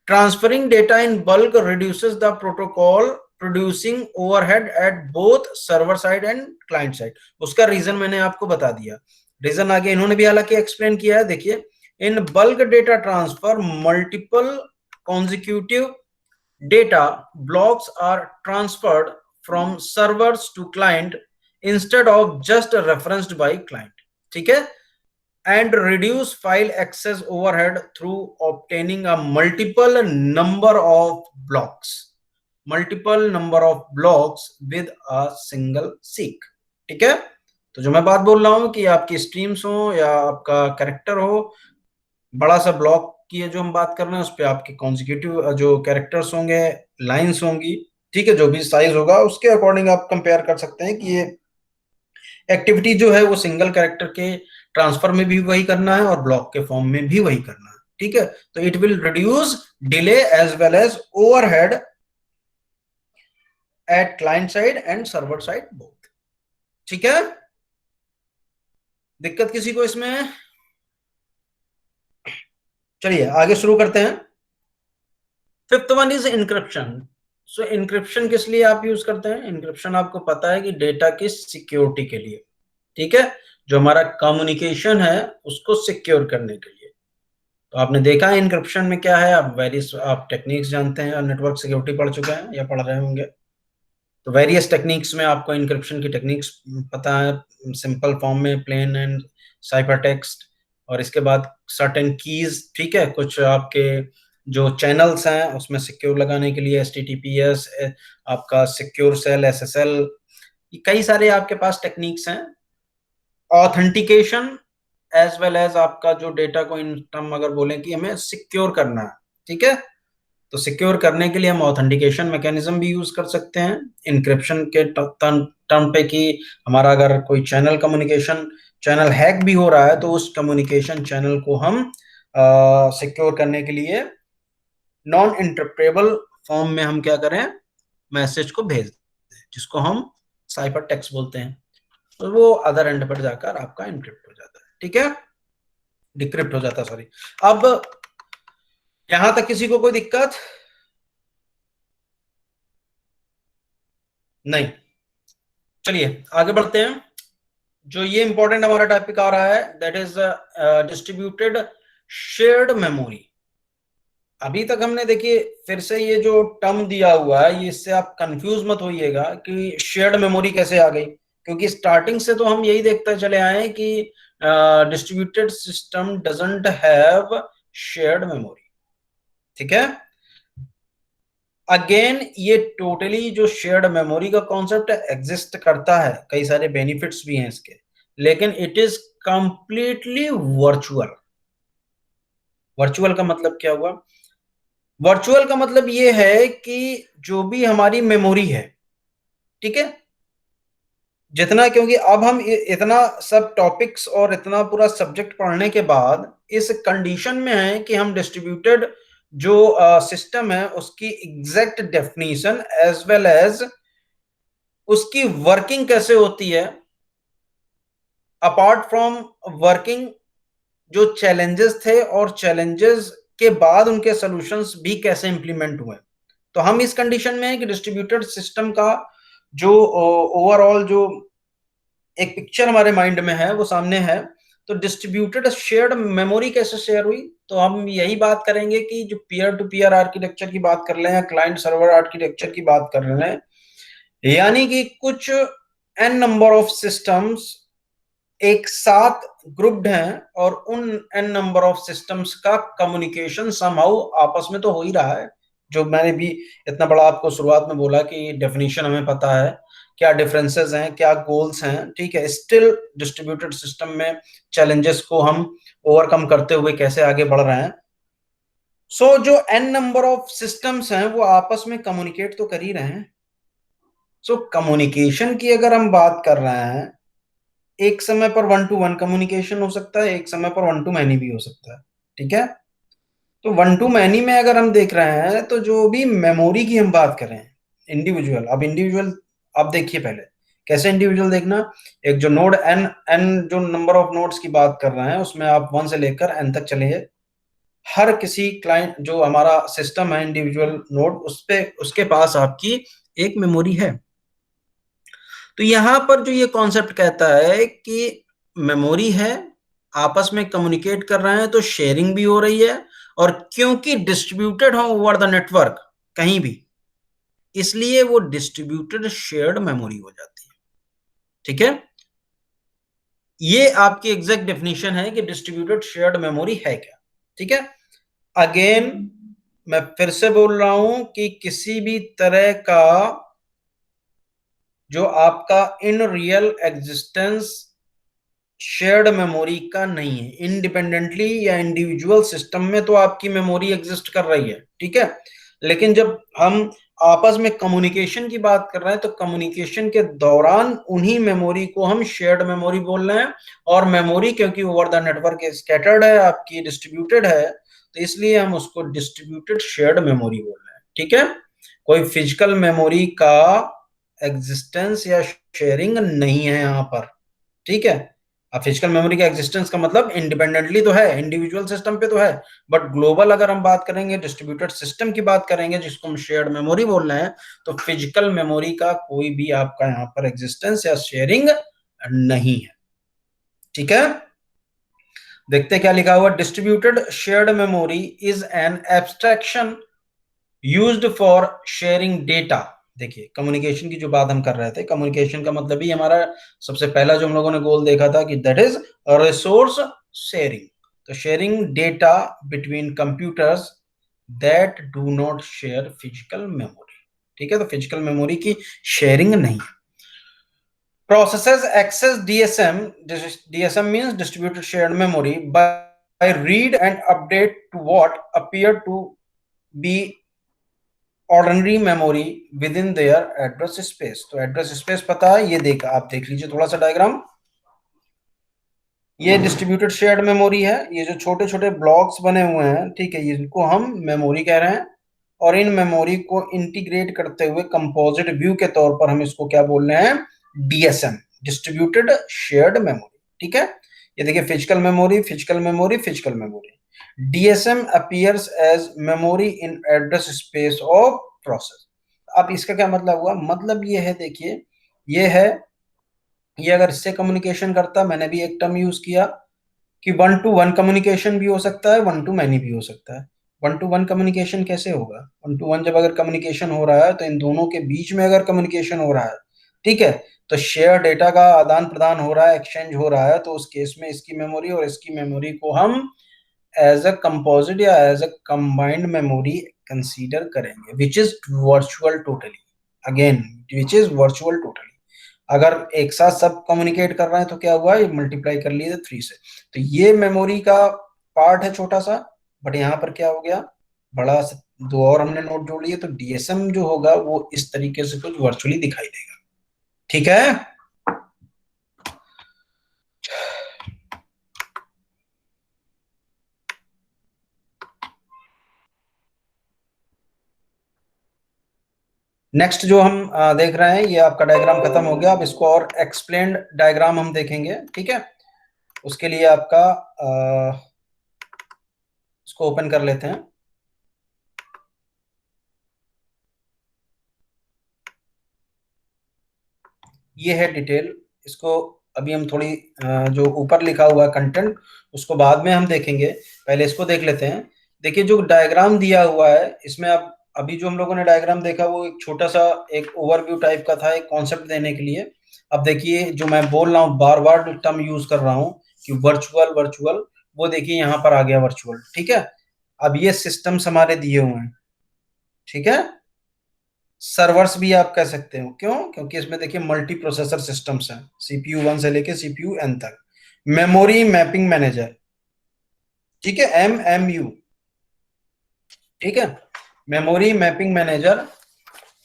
transferring data in bulk reduces the protocol producing overhead at both server side and client side. उसका रीजन मैंने आपको बता दिया, रीजन आगे इन्होंने भी हालांकि एक्सप्लेन किया है। देखिए, in bulk data transfer multiple consecutive data blocks are transferred from servers to client instead of just referenced by client. ठीक है, and reduce file access overhead through obtaining a multiple number of blocks। Multiple number of blocks with a single seek. ठीक है, तो जो मैं बात बोल रहा हूं कि आपकी स्ट्रीम्स हो या आपका कैरेक्टर हो, बड़ा सा ब्लॉक की है जो हम बात कर रहे हैं, उस पर आपके कॉन्जिक्यूटिव जो कैरेक्टर्स होंगे, लाइंस होंगी, ठीक है, जो भी साइज होगा उसके अकॉर्डिंग आप कंपेयर कर सकते हैं कि ये एक्टिविटी जो है वो सिंगल कैरेक्टर के ट्रांसफर में भी वही करना है और ब्लॉक के फॉर्म में भी वही करना है। ठीक है, तो it will reduce delay as well as overhead at client side and server side both. ठीक है, दिक्कत किसी को इसमें? चलिए आगे शुरू करते हैं। Fifth one is encryption. So encryption किस लिए आप यूज करते हैं? इंक्रिप्शन आपको पता है कि डेटा की सिक्योरिटी के लिए। ठीक है, जो हमारा कम्युनिकेशन है उसको सिक्योर करने के लिए। तो आपने देखा है इंक्रिप्शन में क्या है, आप वेरियस आप टेक्निक्स जानते हैं और नेटवर्क सिक्योरिटी पढ़ चुके हैं या पढ़ रहे होंगे। तो वेरियस टेक्निक्स में आपको इंक्रिप्शन की टेक्निक्स पता है, सिंपल फॉर्म में प्लेन एंड साइफर टेक्स्ट, और इसके बाद सर्टेन कीज। ठीक है, कुछ आपके जो चैनल्स हैं उसमें सिक्योर लगाने के लिए HTTPS, आपका सिक्योर सेल, SSL, कई सारे आपके पास टेक्निक्स हैं। ऑथेंटिकेशन एज वेल एज आपका जो डेटा को इन टर्म अगर बोलें कि हमें सिक्योर करना है, ठीक है, तो सिक्योर करने के लिए हम ऑथेंटिकेशन मैकेनिज्म भी यूज कर सकते हैं इंक्रिप्शन के टर्म पे, कि हमारा अगर कोई चैनल कम्युनिकेशन चैनल हैक भी हो रहा है तो उस कम्युनिकेशन चैनल को हम सिक्योर करने के लिए नॉन इंटरप्रेटेबल फॉर्म में हम क्या करें, मैसेज को भेज दें, जिसको हम साइफर टेक्स्ट बोलते हैं। तो वो अदर एंड पर जाकर आपका इनक्रिप्ट हो जाता है। ठीक है, डिक्रिप्ट हो जाता है, सॉरी। अब यहां तक किसी को कोई दिक्कत नहीं? चलिए आगे बढ़ते हैं। जो ये इंपॉर्टेंट हमारा टॉपिक आ रहा है, that is distributed shared memory. अभी तक हमने देखिए फिर से ये जो टर्म दिया हुआ है, ये इससे आप कंफ्यूज मत होइएगा कि शेयर्ड मेमोरी कैसे आ गई, क्योंकि स्टार्टिंग से तो हम यही देखते चले आए हैं कि distributed system doesn't have shared memory. ठीक है, अगेन ये टोटली जो शेयर्ड मेमोरी का कॉन्सेप्ट एग्जिस्ट करता है, कई सारे बेनिफिट्स भी हैं इसके, लेकिन it is completely virtual. Virtual का मतलब क्या हुआ? वर्चुअल का मतलब ये है कि जो भी हमारी मेमोरी है, ठीक है, जितना, क्योंकि अब हम इतना सब टॉपिक्स और इतना पूरा सब्जेक्ट पढ़ने के बाद इस कंडीशन में है कि हम डिस्ट्रीब्यूटेड जो सिस्टम है उसकी exact definition as well as उसकी वर्किंग कैसे होती है, अपार्ट फ्रॉम वर्किंग जो चैलेंजेस थे और चैलेंजेस के बाद उनके सॉल्यूशंस भी कैसे इंप्लीमेंट हुए। तो हम इस कंडीशन में है कि डिस्ट्रीब्यूटेड सिस्टम का जो ओवरऑल जो एक पिक्चर हमारे माइंड में है वो सामने है। तो डिस्ट्रीब्यूटेड शेयर्ड मेमोरी कैसे शेयर हुई, तो हम यही बात करेंगे कि जो पीयर टू पीयर आर्किटेक्चर की बात कर रहे हैं, क्लाइंट सर्वर आर्किटेक्चर की बात कर रहे हैं, यानी कि कुछ n नंबर ऑफ सिस्टम्स एक साथ ग्रुप्ड हैं और उन n नंबर ऑफ सिस्टम्स का कम्युनिकेशन समहाउ आपस में तो हो ही रहा है। जो मैंने भी इतना बड़ा आपको शुरुआत में बोला कि डेफिनेशन हमें पता है, क्या डिफरेंसेस हैं, क्या गोल्स हैं, ठीक है, स्टिल डिस्ट्रीब्यूटेड सिस्टम में चैलेंजेस को हम ओवरकम करते हुए कैसे आगे बढ़ रहे हैं। सो जो n नंबर ऑफ सिस्टम्स हैं वो आपस में कम्युनिकेट तो कर ही रहे हैं। सो कम्युनिकेशन की अगर हम बात कर रहे हैं, एक समय पर 1-to-1 कम्युनिकेशन हो सकता है, एक समय पर 1-to-many भी हो सकता है। ठीक है, तो 1-to-many में अगर हम देख रहे हैं तो जो भी मेमोरी की हम बात करें इंडिविजुअल, अब इंडिविजुअल आप देखिए पहले कैसे इंडिविजुअल देखना। एक जो नोड एन जो नंबर ऑफ नोड्स की बात कर रहे हैं उसमें आप 1 से लेकर n तक चलिए, हर किसी क्लाइंट जो हमारा सिस्टम है इंडिविजुअल नोड, उस पे उसके पास आपकी एक मेमोरी है। तो यहां पर जो ये कॉन्सेप्ट कहता है कि मेमोरी है, आपस में कम्युनिकेट कर रहे हैं तो शेयरिंग भी हो रही है, और क्योंकि डिस्ट्रीब्यूटेड हो ओवर द नेटवर्क कहीं भी, इसलिए वो डिस्ट्रीब्यूटेड शेयर्ड मेमोरी हो जाती है। ठीक है, ये आपकी एग्जैक्ट डेफिनेशन है कि डिस्ट्रीब्यूटेड शेयर्ड मेमोरी है क्या। ठीक है, अगेन मैं फिर से बोल रहा हूं कि किसी भी तरह का जो आपका in real existence shared memory का नहीं है। इंडिपेंडेंटली या इंडिविजुअल सिस्टम में तो आपकी मेमोरी एग्जिस्ट कर रही है, ठीक है, लेकिन जब हम आपस में कम्युनिकेशन की बात कर रहे हैं तो कम्युनिकेशन के दौरान उन्हीं मेमोरी को हम शेयर्ड मेमोरी बोल रहे हैं। और मेमोरी क्योंकि ओवर द नेटवर्क स्कैटर्ड है, आपकी डिस्ट्रीब्यूटेड है, तो इसलिए हम उसको डिस्ट्रीब्यूटेड शेयर्ड मेमोरी बोल रहे हैं, ठीक है। कोई फिजिकल मेमोरी का एग्जिस्टेंस या शेयरिंग नहीं है यहाँ पर, ठीक है। अब फिजिकल मेमोरी का एग्जिस्टेंस का मतलब इंडिपेंडेंटली तो है, इंडिविजुअल सिस्टम पे तो है, बट ग्लोबल अगर हम बात करेंगे, डिस्ट्रीब्यूटेड सिस्टम की बात करेंगे जिसको हम शेयर्ड मेमोरी बोल रहे हैं, तो फिजिकल मेमोरी का कोई भी आपका यहाँ पर एग्जिस्टेंस या शेयरिंग नहीं है, ठीक है। देखते क्या लिखा हुआ, distributed shared memory is an abstraction used for sharing data. देखिए कम्युनिकेशन की जो बात हम कर रहे थे, कम्युनिकेशन का मतलब ही हमारा सबसे पहला जो हम लोगों ने गोल देखा था कि दैट इज रिसोर्स शेयरिंग। तो sharing data between computers that do not share physical memory, ठीक है। तो फिजिकल मेमोरी की शेयरिंग नहीं है। Processes access DSM. DSM means distributed shared memory by read and update to what appear to be ordinary memory with in their address space. तो एड्रेस स्पेस पता है, ये देखा आप देख लीजिए थोड़ा सा डायग्राम। ये डिस्ट्रीब्यूटेड शेयर्ड मेमोरी है, ये जो छोटे छोटे ब्लॉक्स बने हुए हैं, ठीक है, इनको हम मेमोरी कह रहे हैं। और इन मेमोरी को इंटीग्रेट करते हुए कंपोजिट व्यू के तौर पर हम इसको क्या बोल रहे हैं, डीएसएम, डिस्ट्रीब्यूटेड शेयर्ड मेमोरी, ठीक है। ये देखिए physical memory, physical memory, physical memory. DSM appears as memory in address space of process। अब इसका क्या मतलब हुआ, मतलब ये है, देखिए ये है, ये अगर इससे कम्युनिकेशन करता, मैंने भी एक टर्म यूज किया कि वन टू वन कम्युनिकेशन भी हो सकता है, वन टू मैनी भी हो सकता है। वन टू वन कम्युनिकेशन कैसे होगा, वन टू वन जब अगर कम्युनिकेशन हो रहा है तो इन दोनों के बीच में अगर कम्युनिकेशन हो रहा है, ठीक है, तो शेयर डेटा का आदान प्रदान हो रहा है, एक्सचेंज हो रहा है, तो उस केस में इसकी मेमोरी और इसकी मेमोरी को हम एज अ कंपोजिट या as a combined memory consider करेंगे, which is virtual totally, again which is virtual totally. अगर एक साथ सब कम्युनिकेट कर रहे हैं तो क्या हुआ, ये मल्टीप्लाई कर लिए 3 से, तो ये मेमोरी का पार्ट है छोटा सा, बट यहाँ पर क्या हो गया, बड़ा सा दो और हमने नोट जोड़ लिए। तो डीएसएम जो होगा वो इस तरीके से कुछ वर्चुअली दिखाई देगा, ठीक है। नेक्स्ट जो हम देख रहे हैं, ये आपका डायग्राम खत्म हो गया, अब इसको और एक्सप्लेन्ड डायग्राम हम देखेंगे, ठीक है। उसके लिए आपका इसको ओपन कर लेते हैं। ये है डिटेल, इसको अभी हम थोड़ी जो ऊपर लिखा हुआ कंटेंट उसको बाद में हम देखेंगे, पहले इसको देख लेते हैं। देखिए जो डायग्राम दिया हुआ है इसमें, आप अभी जो हम लोगों ने डायग्राम देखा वो एक छोटा सा एक ओवरव्यू टाइप का था, एक कॉन्सेप्ट देने के लिए। अब देखिए जो मैं बोल रहा हूँ, बार बार टर्म यूज कर रहा हूँ कि वर्चुअल वर्चुअल, वो देखिए यहाँ पर आ गया वर्चुअल, ठीक है। अब ये सिस्टम्स हमारे दिए हुए हैं, ठीक है, सर्वर्स भी आप कह सकते हो, क्यों, क्योंकि इसमें देखिए मल्टी प्रोसेसर सिस्टम्स हैं, सीपीयू 1 से लेके सीपीयू एन तक। मेमोरी मैपिंग मैनेजर, ठीक है, MMU, ठीक है, मेमोरी मैपिंग मैनेजर,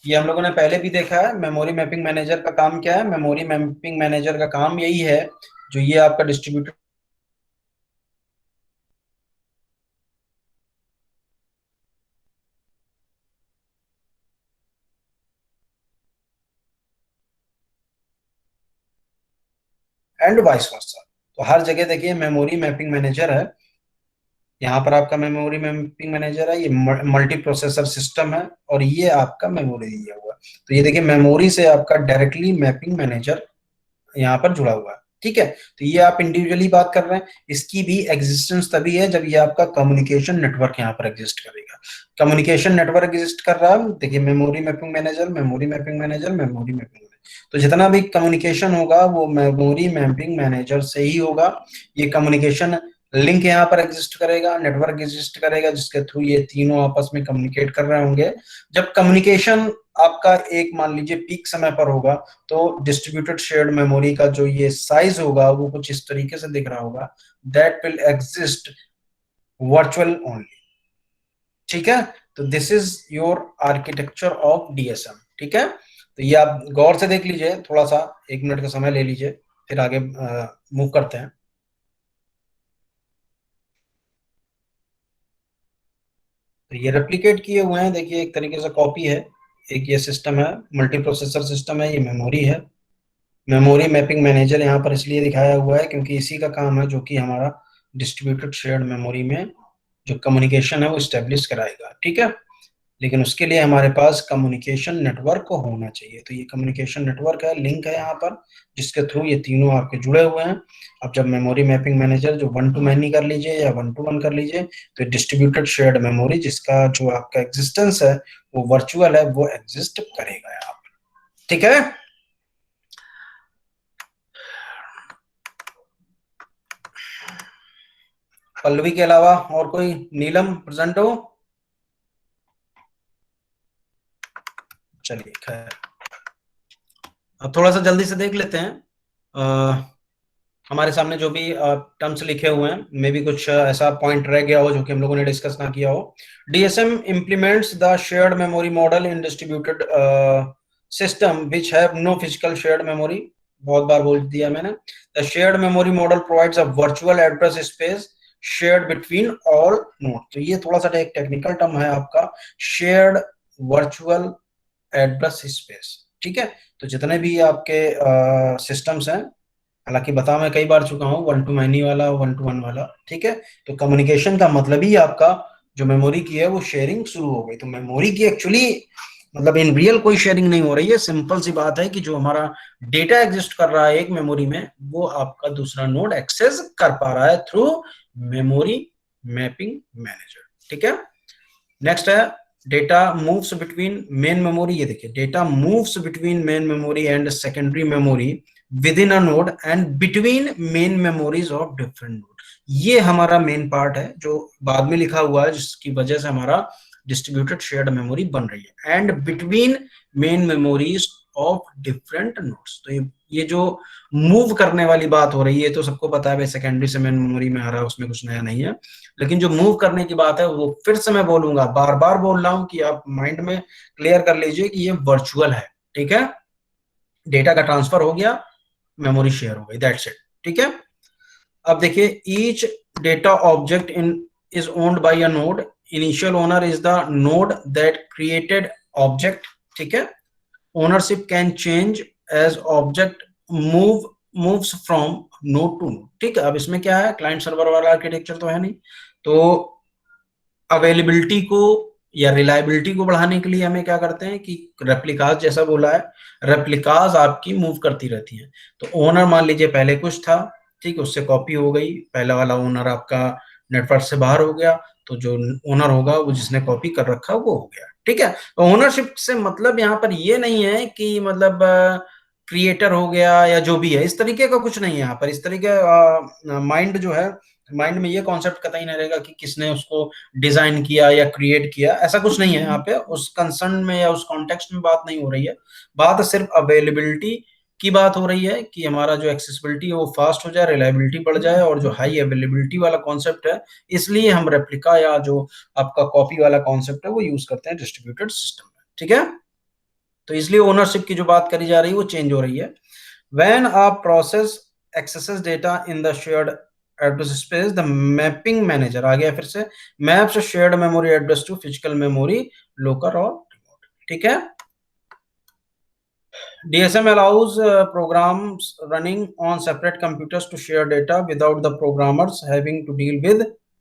ये हम लोगों ने पहले भी देखा है। मेमोरी मैपिंग मैनेजर का काम क्या है, मेमोरी मैपिंग मैनेजर का काम यही है, जो ये आपका डिस्ट्रीब्यूटर एंड वाइस वर्सा। तो हर जगह देखिए मेमोरी मैपिंग मैनेजर है, यहाँ पर आपका मेमोरी मैपिंग मैनेजर है, ये मल्टी प्रोसेसर सिस्टम है, और ये आपका मेमोरी दिया हुआ है। तो ये देखिए मेमोरी से आपका डायरेक्टली मैपिंग मैनेजर यहाँ पर जुड़ा हुआ है, ठीक है। तो ये आप इंडिविजुअली बात कर रहे हैं, इसकी भी एग्जिस्टेंस तभी है जब ये आपका कम्युनिकेशन नेटवर्क यहाँ पर एग्जिस्ट करेगा। कम्युनिकेशन नेटवर्क एग्जिस्ट कर रहा है, देखिए memory mapping manager, memory mapping manager, memory mapping, तो जितना भी कम्युनिकेशन होगा वो मेमोरी मैपिंग मैनेजर से ही होगा। ये कम्युनिकेशन लिंक यहाँ पर एग्जिस्ट करेगा, नेटवर्क एग्जिस्ट करेगा जिसके थ्रू ये तीनों आपस में कम्युनिकेट कर रहे होंगे। जब कम्युनिकेशन आपका एक मान लीजिए पीक समय पर होगा तो डिस्ट्रीब्यूटेड शेयर्ड मेमोरी का जो ये साइज होगा वो कुछ इस तरीके से दिख रहा होगा, that will exist virtual only. ठीक है, तो this is your architecture of DSM. ठीक है, तो ये आप गौर से देख लीजिए, थोड़ा सा 1 मिनट का समय ले लीजिए, फिर आगे मूव करते हैं। तो ये रेप्लिकेट किए हुए हैं, देखिए एक तरीके से कॉपी है। एक ये सिस्टम है, मल्टी प्रोसेसर सिस्टम है, ये मेमोरी है। मेमोरी मैपिंग मैनेजर यहाँ पर इसलिए दिखाया हुआ है क्योंकि इसी का काम है जो कि हमारा डिस्ट्रीब्यूटेड शेयर्ड मेमोरी में जो कम्युनिकेशन है वो स्टेब्लिश कराएगा। ठीक है, लेकिन उसके लिए हमारे पास कम्युनिकेशन नेटवर्क को होना चाहिए। तो ये कम्युनिकेशन नेटवर्क है, लिंक है यहाँ पर, जिसके थ्रू ये तीनों आपके जुड़े हुए हैं। अब जब मेमोरी मैपिंग मैनेजर जो 1 to मैनी कर लीजिए या 1 to 1 कर लीजिए, तो डिस्ट्रीब्यूटेड शेयर्ड मेमोरी जिसका जो आपका एग्जिस्टेंस है वो वर्चुअल है, वो एग्जिस्ट करेगा यहाँ पर। ठीक है, पल्लवी के अलावा और कोई? नीलम प्रेजेंट हो? चलिए खैर, अब थोड़ा सा जल्दी से देख लेते हैं। हमारे सामने जो भी टर्म्स लिखे हुए हैं, मे भी कुछ ऐसा पॉइंट रह गया हो जो कि हम लोगों ने डिस्कस ना किया हो। DSM implements the shared memory model in distributed system which have no physical shared memory. बहुत बार बोल दिया मैंने। The shared memory model provides a virtual address space shared between all node. तो ये थोड़ा सा एक टेक्निकल टर्म है आपका, शेयर्ड वर्चुअल एड्रेस स्पेस। ठीक है, तो जितने भी आपके सिस्टम्स हैं, हालांकि बता मैं कई बार चुका हूँ 1 to मैनी वाला, 1 to 1 वाला। ठीक है, तो कम्युनिकेशन का मतलब ही आपका जो मेमोरी की है वो शेयरिंग शुरू हो गई। तो मेमोरी की एक्चुअली मतलब इन रियल कोई शेयरिंग नहीं हो रही है। सिंपल सी बात है कि जो हमारा डेटा एग्जिस्ट कर रहा है एक मेमोरी में, वो आपका दूसरा नोड एक्सेस कर पा रहा है थ्रू मेमोरी मैपिंग मैनेजर। ठीक है, नेक्स्ट है data moves between main memory. ये देखिए, data moves between main memory and secondary memory within a node and between main memories of different node. ये हमारा मेन पार्ट है जो बाद में लिखा हुआ है, जिसकी वजह से हमारा डिस्ट्रीब्यूटेड शेयर्ड मेमोरी बन रही है। And between main memories of different nodes. तो ये जो मूव करने वाली बात हो रही है, तो सबको पता है भाई सेकेंडरी से मेन मेमोरी में आ रहा है, उसमें कुछ नया नहीं है। लेकिन जो मूव करने की बात है वो फिर से मैं बोलूंगा, बार बार बोल रहा हूं कि आप माइंड में क्लियर कर लीजिए कि ये वर्चुअल है। ठीक है, डेटा का ट्रांसफर हो गया, मेमोरी शेयर हो गई, दैट्स इट। ठीक है, अब देखिए, each data object in is owned by a node. Initial owner is the node that created object. ठीक है, ownership can change as object moves from node to node. ठीक है, अब इसमें क्या है, क्लाइंट सर्वर वाला आर्किटेक्चर तो है नहीं, तो अवेलेबिलिटी को या रिलायबिलिटी को बढ़ाने के लिए हमें क्या करते हैं कि रेप्लिकास, जैसा बोला है, रेप्लिकास आपकी मूव करती रहती हैं। तो ओनर मान लीजिए पहले कुछ था, ठीक है, उससे कॉपी हो गई, पहला वाला ओनर आपका नेटवर्क से बाहर हो गया, तो जो ओनर होगा वो जिसने कॉपी कर रखा वो हो गया। ठीक है, तो ओनरशिप से मतलब यहाँ पर ये नहीं है कि मतलब क्रिएटर हो गया या जो भी है, इस तरीके का कुछ नहीं है यहाँ पर। इस तरीके माइंड जो है, माइंड में ये कॉन्सेप्ट कतई नहीं रहेगा कि किसने उसको डिजाइन किया या क्रिएट किया, ऐसा कुछ नहीं है यहाँ पे। उस कंसर्न में या उस कॉन्टेक्स्ट में बात नहीं हो रही है। बात सिर्फ अवेलेबिलिटी की बात हो रही है कि हमारा जो एक्सेसिबिलिटी है वो फास्ट हो जाए, रिलायबिलिटी बढ़ जाए, और जो हाई अवेलेबिलिटी वाला कॉन्सेप्ट है, इसलिए हम रेप्लिका या जो आपका कॉपी वाला कॉन्सेप्ट है वो यूज करते हैं डिस्ट्रीब्यूटेड सिस्टम में। ठीक है, तो इसलिए ओनरशिप की जो बात करी जा रही है वो चेंज हो रही है। When a process accesses data in the shared address space, the mapping manager आ गया फिर से, maps shared memory address to physical memory, local और रिमोट। ठीक है, DSM allows programs running on separate computers to share data without the programmers having to deal with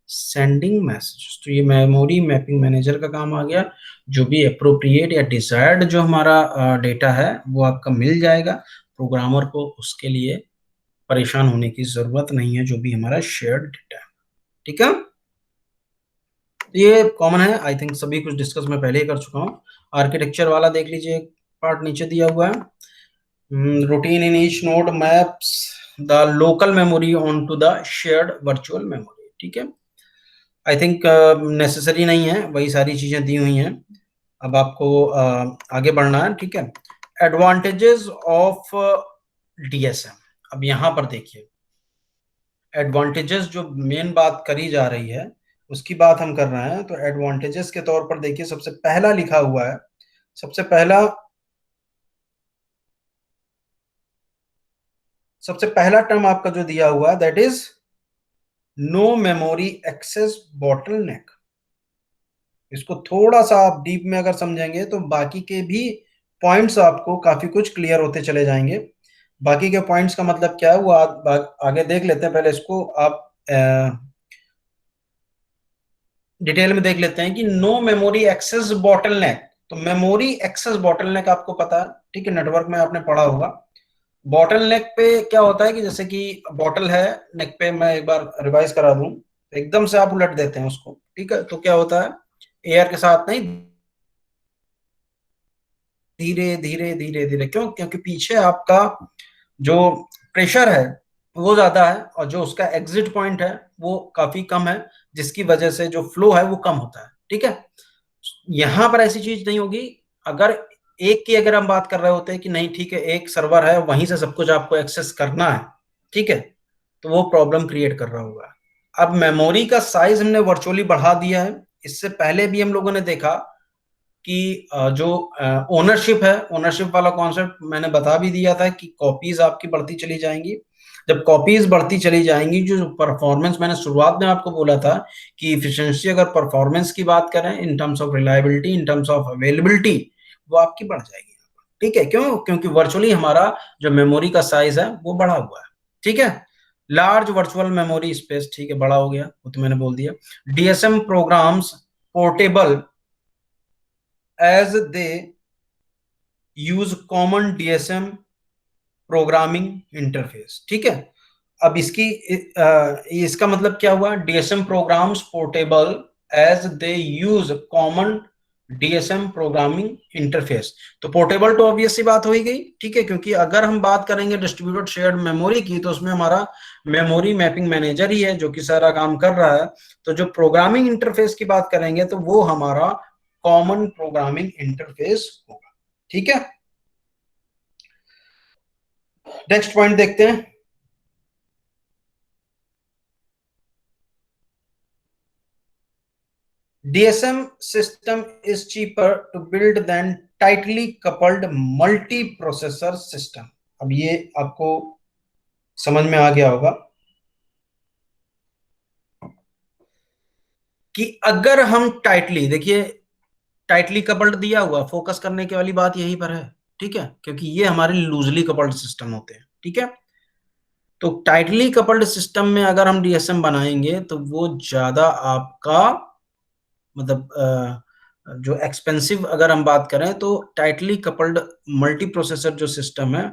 sending messages। तो ये मेमोरी मैपिंग मैनेजर का काम आ गया। जो भी अप्रोप्रिएट या डिजायर्ड जो हमारा डेटा है वो आपका मिल जाएगा, प्रोग्रामर को उसके लिए परेशान होने की जरूरत नहीं है, जो भी हमारा शेयर्ड डेटा है। ठीक है, ये कॉमन है, आई थिंक सभी कुछ डिस्कस मैं पहले ही कर चुका हूँ। आर्किटेक्चर वाला देख लीजिए, पार्ट नीचे दिया हुआ है। routine in each node maps the local memory onto the shared virtual memory। ठीक है, आई थिंक नेसेसरी नहीं है, वही सारी चीजें दी हुई हैं। अब आपको आगे बढ़ना है, ठीक है। एडवांटेजेस ऑफ डीएसएम, अब यहां पर देखिए एडवांटेजेस जो मेन बात करी जा रही है उसकी बात हम कर रहे हैं। तो एडवांटेजेस के तौर पर देखिए सबसे पहला लिखा हुआ है, सबसे पहला टर्म आपका जो दिया हुआ है that is no memory access bottleneck. इसको थोड़ा सा आप डीप में अगर समझेंगे तो बाकी के भी पॉइंट्स आपको काफी कुछ क्लियर होते चले जाएंगे। बाकी के पॉइंट्स का मतलब क्या है वो आगे देख लेते हैं, पहले इसको आप डिटेल में देख लेते हैं कि नो मेमोरी एक्सेस बॉटलनेक। तो मेमोरी एक्सेस बॉटलनेक आपको पता है, ठीक है, नेटवर्क में आपने पढ़ा होगा। बॉटलनेक पे क्या होता है कि जैसे कि बॉटल है नेक पे, मैं एक बार रिवाइज करा दूं, एकदम से आप उलट देते हैं उसको, ठीक है, तो क्या होता है एयर के साथ नहीं, धीरे धीरे धीरे धीरे, क्यों, क्योंकि पीछे आपका जो प्रेशर है वो ज्यादा है और जो उसका एग्जिट पॉइंट है वो काफी कम है, जिसकी वजह से जो फ्लो है वो कम होता है, ठीक है। यहां पर ऐसी चीज नहीं होगी। अगर एक की अगर हम बात कर रहे होते हैं कि नहीं ठीक है एक सर्वर है वहीं से सब कुछ आपको एक्सेस करना है, ठीक है, तो वो प्रॉब्लम क्रिएट कर रहा होगा। अब मेमोरी का साइज हमने वर्चुअली बढ़ा दिया है। इससे पहले भी हम लोगों ने देखा कि जो ओनरशिप है, ओनरशिप वाला कॉन्सेप्ट मैंने बता भी दिया था कि कॉपीज आपकी बढ़ती चली जाएंगी। जब कॉपीज बढ़ती चली जाएंगी, जो परफॉर्मेंस मैंने शुरुआत में आपको बोला था कि इफिशिएंसी अगर परफॉर्मेंस की बात करें in terms of reliability, in terms of availability, वो आपकी बढ़ जाएगी, ठीक है। क्यों, क्योंकि वर्चुअली हमारा जो मेमोरी का साइज है वो बढ़ा हुआ है, ठीक है। लार्ज वर्चुअल मेमोरी स्पेस, ठीक है, बड़ा हो गया, वो तो मैंने बोल दिया। DSM programs portable as they use common DSM programming interface, ठीक है। अब इसका मतलब क्या हुआ, DSM programs portable as they use common DSM programming interface. तो पोर्टेबल तो ऑब्वियस सी बात हो ही गई, ठीक है, क्योंकि अगर हम बात करेंगे डिस्ट्रीब्यूटेड शेयर्ड मेमोरी की तो उसमें हमारा मेमोरी मैपिंग मैनेजर ही है जो कि सारा काम कर रहा है। तो जो प्रोग्रामिंग इंटरफेस की बात करेंगे तो वो हमारा कॉमन प्रोग्रामिंग इंटरफेस होगा, ठीक है। नेक्स्ट पॉइंट देखते हैं। DSM system is cheaper to build than tightly coupled multi-processor system। अब ये आपको समझ में आ गया होगा कि अगर हम टाइटली, देखिए टाइटली कपल्ड दिया हुआ, फोकस करने की वाली बात यहीं पर है, ठीक है, क्योंकि ये हमारे लूजली कपल्ड सिस्टम होते हैं, ठीक है। तो टाइटली कपल्ड सिस्टम में अगर हम डीएसएम बनाएंगे तो वो ज्यादा आपका मतलब जो एक्सपेंसिव अगर हम बात करें तो टाइटली कपल्ड मल्टी प्रोसेसर जो सिस्टम है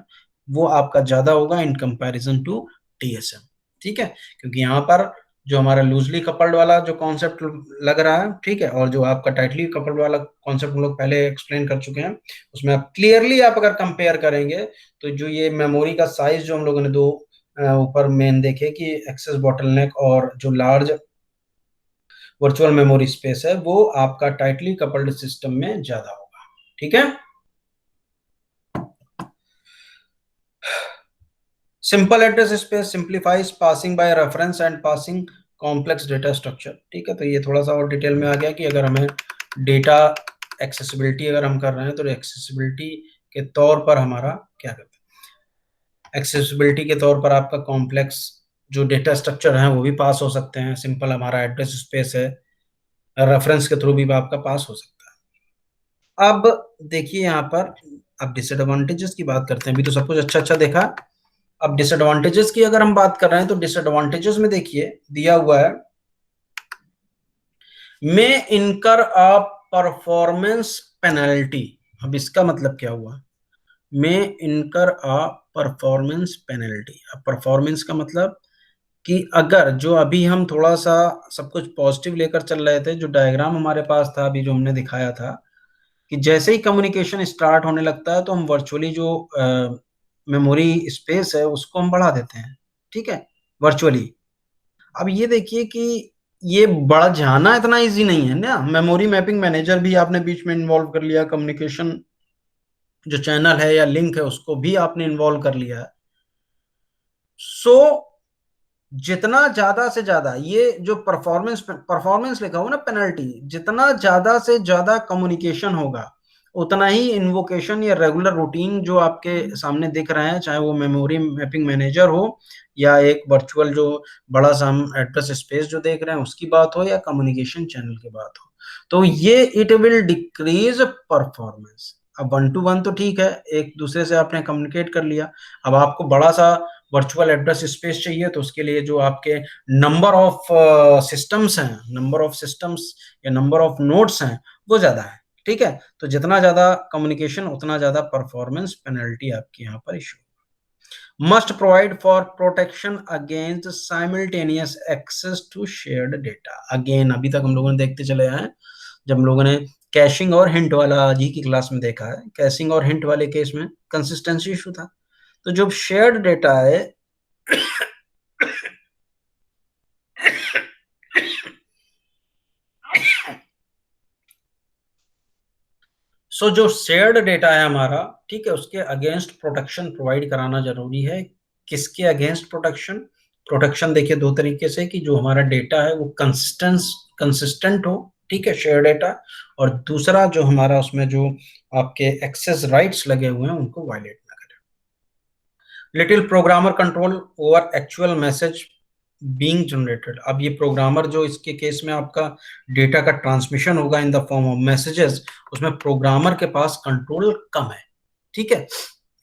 वो आपका ज्यादा होगा इन कंपैरिजन टू डीएसएम, ठीक है। क्योंकि यहाँ पर जो हमारा लूजली कपल्ड वाला जो कॉन्सेप्ट लग रहा है, ठीक है, और जो आपका टाइटली कपल्ड वाला कॉन्सेप्ट हम लोग पहले एक्सप्लेन कर चुके हैं, उसमें आप क्लियरली आप अगर कंपेयर करेंगे तो जो ये मेमोरी का साइज जो हम लोगों ने दो ऊपर मेन देखे कि एक्सेस बॉटलनेक और जो लार्ज वर्चुअल मेमोरी स्पेस है वो आपका टाइटली कपल्ड सिस्टम में ज्यादा होगा, ठीक है। Simple address space simplifies passing by reference and passing complex data structure, ठीक है। तो ये थोड़ा सा और डिटेल में आ गया कि अगर हमें डेटा एक्सेसिबिलिटी अगर हम कर रहे हैं तो एक्सेसिबिलिटी के तौर पर हमारा क्या करते हैं, एक्सेसिबिलिटी के तौर पर आपका कॉम्प्लेक्स जो डेटा स्ट्रक्चर है वो भी पास हो सकते हैं। सिंपल हमारा एड्रेस स्पेस है, रेफरेंस के थ्रू भी आपका पास हो सकता है। अब देखिए यहाँ पर अब डिसएडवांटेजेस की बात करते हैं। अभी तो सब कुछ अच्छा अच्छा देखा, अब डिसएडवांटेजेस की अगर हम बात कर रहे हैं तो डिसएडवांटेजेस में देखिए दिया हुआ है में इनकर अ परफॉर्मेंस पेनल्टी। अब इसका मतलब क्या हुआ, में इनकर अ परफॉर्मेंस पेनल्टी। अब परफॉर्मेंस का मतलब कि अगर जो अभी हम थोड़ा सा सब कुछ पॉजिटिव लेकर चल रहे थे, जो डायग्राम हमारे पास था अभी जो हमने दिखाया था कि जैसे ही कम्युनिकेशन स्टार्ट होने लगता है तो हम वर्चुअली जो मेमोरी स्पेस है उसको हम बढ़ा देते हैं, ठीक है, वर्चुअली। अब ये देखिए कि ये बड़ा जाना इतना इजी नहीं है ना। मेमोरी मैपिंग मैनेजर भी आपने बीच में इन्वॉल्व कर लिया, कम्युनिकेशन जो चैनल है या लिंक है उसको भी आपने इन्वॉल्व कर लिया है। सो जितना ज्यादा से ज्यादा ये जो परफॉर्मेंस परफॉर्मेंस लिखा हुआ ना पेनल्टी, जितना ज्यादा से ज्यादा कम्युनिकेशन होगा उतना ही इन्वोकेशन या रेगुलर रूटीन जो आपके सामने दिख रहे हैं, चाहे वो मेमोरी मैपिंग मैनेजर हो या एक वर्चुअल जो बड़ा सा हम एड्रेस स्पेस जो देख रहे हैं उसकी बात हो या कम्युनिकेशन चैनल की बात हो, तो ये इट विल डिक्रीज परफॉर्मेंस। अब वन टू वन तो ठीक है, एक दूसरे से आपने कम्युनिकेट कर लिया। अब आपको बड़ा सा वर्चुअल एड्रेस स्पेस चाहिए तो उसके लिए जो आपके नंबर ऑफ सिस्टम्स हैं, नंबर ऑफ सिस्टम्स या नंबर ऑफ नोड्स हैं वो ज्यादा है। ठीक है, तो जितना ज्यादा कम्युनिकेशन उतना ज्यादा परफॉर्मेंस पेनल्टी आपके यहाँ पर issue. Must provide for protection against simultaneous access to shared data. Again अभी तक हम लोगों ने देखते चले आए, जब हम लोगों ने कैशिंग और हिंट वाला आज ही की क्लास में देखा है, कैशिंग और हिंट वाले केस में कंसिस्टेंसी इशू था। तो जो शेयर्ड डेटा है जो शेयर्ड डेटा है हमारा, ठीक है, उसके अगेंस्ट प्रोटेक्शन प्रोवाइड कराना जरूरी है। किसके अगेंस्ट प्रोटेक्शन? प्रोटेक्शन देखिए दो तरीके से, कि जो हमारा डेटा है वो कंसिस्टेंट हो, ठीक है, शेयर डेटा, और दूसरा जो हमारा उसमें जो आपके एक्सेस राइट्स लगे हुए हैं उनको वायलेट ना करें। Little programmer control over actual message being generated. अब ये प्रोग्रामर जो इसके केस में आपका डेटा का ट्रांसमिशन होगा in the form of messages, उसमें प्रोग्रामर के पास कंट्रोल कम है। ठीक है,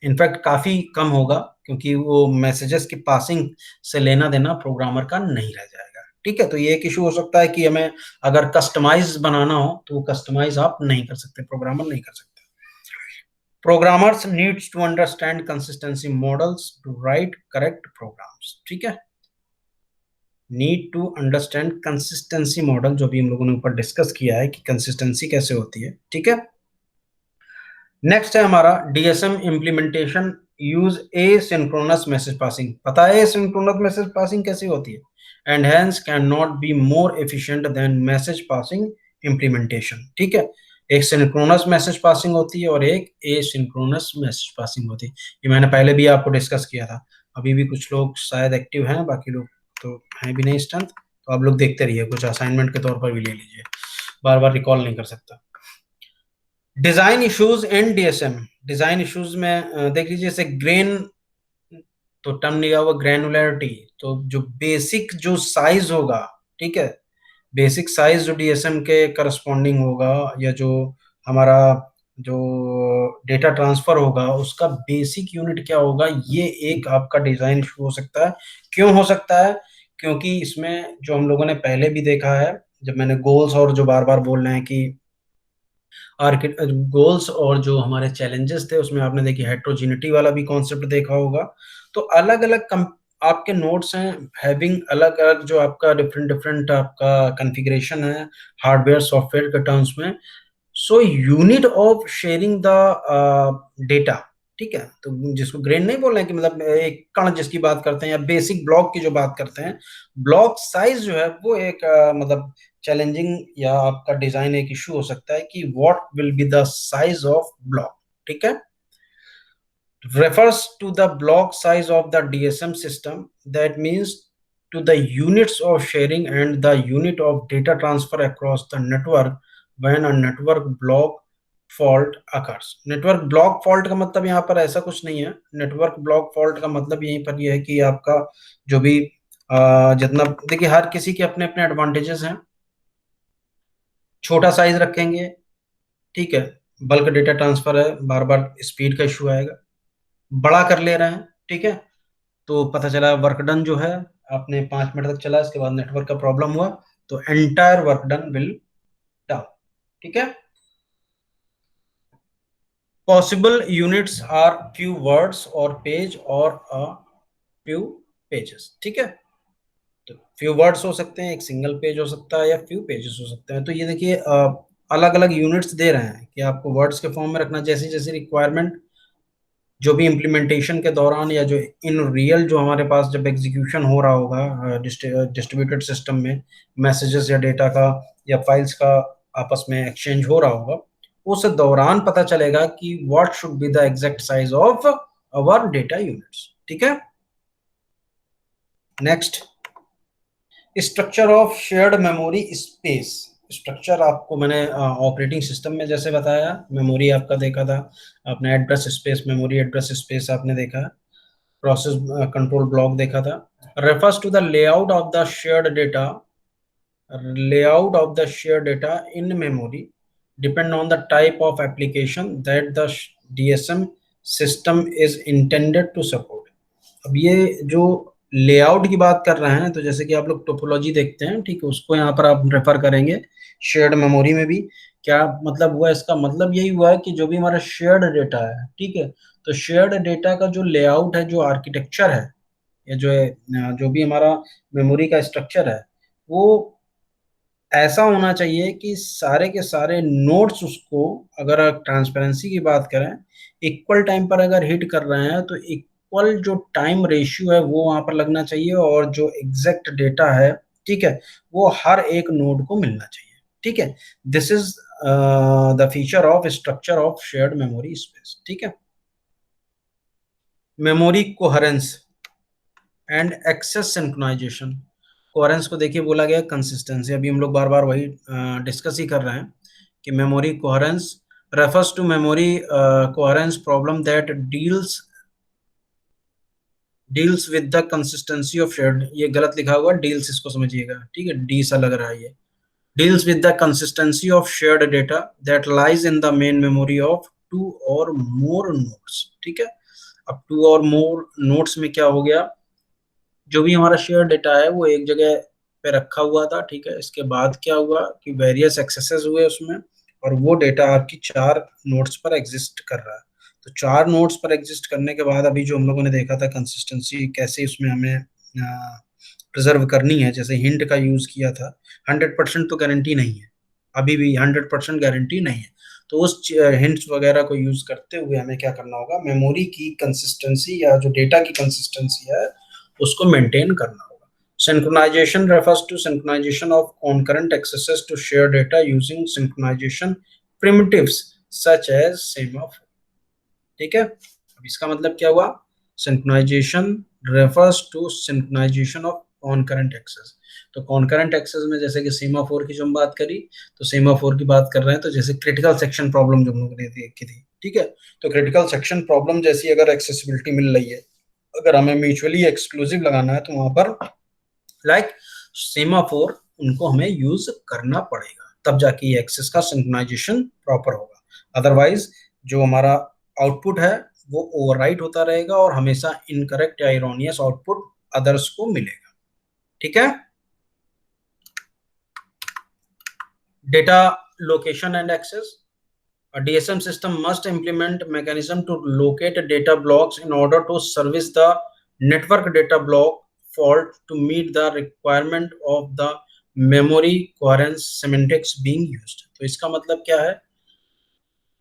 इनफैक्ट काफी कम होगा, क्योंकि वो मैसेजेस की पासिंग से लेना देना प्रोग्रामर का नहीं रह जाएगा। ठीक है, तो ये एक इशू हो सकता है कि हमें अगर कस्टमाइज बनाना हो तो वो कस्टमाइज आप नहीं कर सकते, प्रोग्रामर नहीं कर सकते। Programmers needs to understand consistency models to write correct programs. ठीक है, need to understand consistency model, जो भी हम लोगों ने ऊपर डिस्कस किया है कि कंसिस्टेंसी कैसे होती है। ठीक है, नेक्स्ट है हमारा DSM implementation use asynchronous message passing. पता है एसिंक्रोनस मैसेज पासिंग कैसी होती है? And hence can not be more efficient then message passing implementation. ठीक है, एक सिंक्रोनस मैसेज पासिंग होती है और एक एसिंक्रोनस मैसेज पासिंग होती है। ये मैंने पहले भी आपको डिस्कस किया था। अभी भी कुछ लोग शायद एक्टिव हैं, बाकी लोग तो हैं भी नहीं इस टाइम, तो आप लोग देखते रहिए, कुछ असाइनमेंट के तौर पर भी ले लीजिए, बार बार रिकॉल नहीं कर सकता। Design issues in DSM. Design issues में देख लीजिए, जैसे ग्रेन, तो टर्म लिया हुआ ग्रैनुलैरिटी, तो जो बेसिक जो साइज होगा, ठीक है, बेसिक साइज जो डीएसएम के करस्पॉन्डिंग होगा, या जो हमारा जो डेटा ट्रांसफर होगा उसका बेसिक यूनिट क्या होगा, ये एक आपका डिजाइन इशू हो सकता है। क्यों हो सकता है? क्योंकि इसमें जो हम लोगों ने पहले भी देखा है, जब मैंने गोल्स और जो बार बार बोल रहे हैं कि गोल्स और जो हमारे चैलेंजेस थे, उसमें आपने देखी हेट्रोजिनिटी वाला भी कॉन्सेप्ट देखा होगा। तो अलग अलग आपके नोड्स हैं, हैविंग अलग अलग जो आपका डिफरेंट डिफरेंट आपका कॉन्फ़िगरेशन है हार्डवेयर सॉफ्टवेयर के टर्म्स में। So unit of sharing the data, ठीक है, तो जिसको ग्रेन नहीं बोल रहे हैं कि मतलब एक कण जिसकी बात करते हैं, या बेसिक ब्लॉक की जो बात करते हैं, ब्लॉक साइज जो है वो एक मतलब चैलेंजिंग या आपका डिजाइन एक इशू हो सकता है कि what will be the size of block. ठीक है, refers to the block size of the DSM system, that means to the units of sharing and the unit of data transfer across the network when a network block fault occurs। Network block fault का मतलब यहाँ पर ऐसा कुछ नहीं है। नेटवर्क ब्लॉक फॉल्ट का मतलब यहीं पर यह है कि आपका जो भी जितना, देखिए हर किसी के अपने अपने एडवांटेजेस हैं। छोटा साइज रखेंगे, ठीक है, बल्क डेटा ट्रांसफर है, बार बार स्पीड का इशू आएगा। बड़ा कर ले रहे हैं, ठीक है, तो पता चला वर्क डन जो है आपने 5 मिनट तक चला, इसके बाद नेटवर्क का प्रॉब्लम हुआ, तो entire work done will down. ठीक है, possible units are few words और पेज और अ फ्यू पेजेस। ठीक है, तो फ्यू वर्ड्स हो सकते हैं, एक सिंगल पेज हो सकता है, या फ्यू पेजेस हो सकते हैं। तो ये देखिए अलग अलग यूनिट्स दे रहे हैं कि आपको वर्ड्स के फॉर्म में रखना, जैसी जैसी रिक्वायरमेंट जो भी इम्प्लीमेंटेशन के दौरान या जो इन रियल जो हमारे पास जब एग्जीक्यूशन हो रहा होगा डिस्ट्रीब्यूटेड सिस्टम में, मैसेजेस या डेटा का या फाइल्स का आपस में एक्सचेंज हो रहा होगा, उस दौरान पता चलेगा कि what should be the exact size of our data units. ठीक है। Next, structure of shared memory space. Structure आपको मैंने ऑपरेटिंग सिस्टम में जैसे बताया, मेमोरी आपका देखा था आपने, address space, memory address space आपने देखा, प्रोसेस कंट्रोल ब्लॉक देखा था। Refers to the layout of the shared data, layout of the shared data in memory depend on the type of application that the DSM system is intended to support। अब ये जो लेआउट की बात कर रहे हैं, तो जैसे कि आप लोग टोपोलॉजी देखते हैं, ठीक है, उसको यहाँ पर आप रेफर करेंगे। शेयर्ड मेमोरी में भी क्या मतलब हुआ, इसका मतलब यही हुआ है कि जो भी हमारा शेयर्ड डेटा है, ठीक है, तो शेयर्ड डेटा का जो लेआउट है, जो आर्किटेक्चर है, या जो भी हमारा मेमोरी का स्ट्रक्चर है, वो ऐसा होना चाहिए कि सारे के सारे नोट्स उसको, अगर ट्रांसपेरेंसी की बात करें, इक्वल टाइम पर अगर हिट कर रहे हैं तो इक्वल जो टाइम रेशियो है वो वहां पर लगना चाहिए, और जो एग्जैक्ट डेटा है, ठीक है, वो हर एक नोड को मिलना चाहिए। ठीक है, this is the feature of structure of shared memory space. ठीक है। Memory coherence and access synchronization. Coherence को देखिए बोला गया कंसिस्टेंसी, अभी हम लोग बार बार वही डिस्कस ही कर रहे हैं कि memory coherence refers to memory coherence problem that deals with the consistency of shared, ये गलत लिखा हुआ डील्स, इसको समझिएगा, ठीक है, डी सा लग रहा है ये, deals with the consistency of shared data that lies in the main memory of two और मोर नोड्स। ठीक है, अब टू और मोर नोड्स में क्या हो गया, जो भी हमारा शेयर डेटा है वो एक जगह पे रखा हुआ था, ठीक है, इसके बाद क्या हुआ कि वेरियस एक्सेसेस हुए उसमें, और वो डेटा आपकी 4 नोड्स पर एग्जिस्ट कर रहा है। तो 4 नोड्स पर एग्जिस्ट करने के बाद अभी जो हम लोगों ने देखा था कंसिस्टेंसी कैसे उसमें हमें प्रिजर्व करनी है, जैसे हिंट का यूज किया था, 100% तो गारंटी नहीं है, अभी भी 100% गारंटी नहीं है। तो उस हिंट्स वगैरह को यूज करते हुए हमें क्या करना होगा, मेमोरी की कंसिस्टेंसी या जो डेटा की कंसिस्टेंसी है उसको मेंटेन करना होगा। Synchronization refers to synchronization of concurrent accesses to share data using synchronization primitives such as semaphore. ठीक है, अब इसका मतलब क्या हुआ, synchronization refers to synchronization of concurrent access. तो कॉन्करेंट एक्सेस में जैसे कि सेमाफोर की जो हम बात करी, तो सेमाफोर की बात कर रहे हैं, तो जैसे क्रिटिकल सेक्शन प्रॉब्लम जो हम लोगों ने देखी थी, ठीक है, तो क्रिटिकल सेक्शन प्रॉब्लम जैसी अगर एक्सेसिबिलिटी मिल रही है, अगर हमें म्यूचुअली एक्सक्लूसिव लगाना है, तो वहां पर लाइक सेमाफोर उनको हमें यूज करना पड़ेगा, तब जाके ये एक्सेस का सिंक्रोनाइजेशन प्रॉपर होगा। अदरवाइज जो हमारा आउटपुट है वो ओवरराइट होता रहेगा और हमेशा इनकरेक्ट या इरोनियस आउटपुट अदर्स को मिलेगा। ठीक है। Data location and access. A DSM system must implement mechanism to locate data blocks in order to service the network data block fault to meet the requirement of the memory coherence semantics being used। तो इसका मतलब क्या है,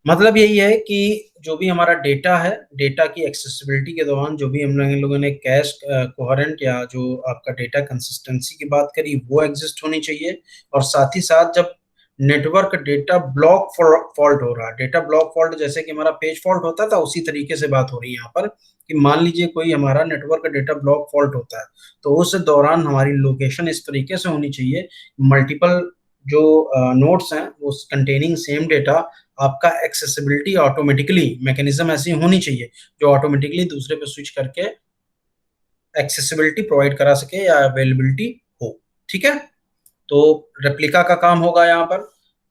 मतलब यही है कि जो भी हमारा डेटा है, डेटा की एक्सेसिबिलिटी के दौरान जो भी हम लोगों ने कैश कोहेरेंट या जो आपका डेटा कंसिस्टेंसी की बात करी वो एग्जिस्ट होनी चाहिए, और साथ ही साथ जब नेटवर्क डेटा ब्लॉक फॉल्ट हो रहा है, डेटा ब्लॉक फॉल्ट जैसे कि हमारा पेज फॉल्ट होता था, उसी तरीके से बात हो रही है यहाँ पर कि मान लीजिए कोई हमारा नेटवर्क डेटा ब्लॉक फॉल्ट होता है, तो उस दौरान हमारी लोकेशन इस तरीके से होनी चाहिए, मल्टीपल जो नोड्स हैं वो कंटेनिंग सेम डेटा, आपका एक्सेसिबिलिटी ऑटोमेटिकली मैकेनिज्म ऐसी होनी चाहिए जो ऑटोमेटिकली दूसरे पे स्विच करके एक्सेसिबिलिटी प्रोवाइड करा सके या अवेलेबिलिटी हो। ठीक है, तो रेप्लिका का काम होगा यहाँ पर,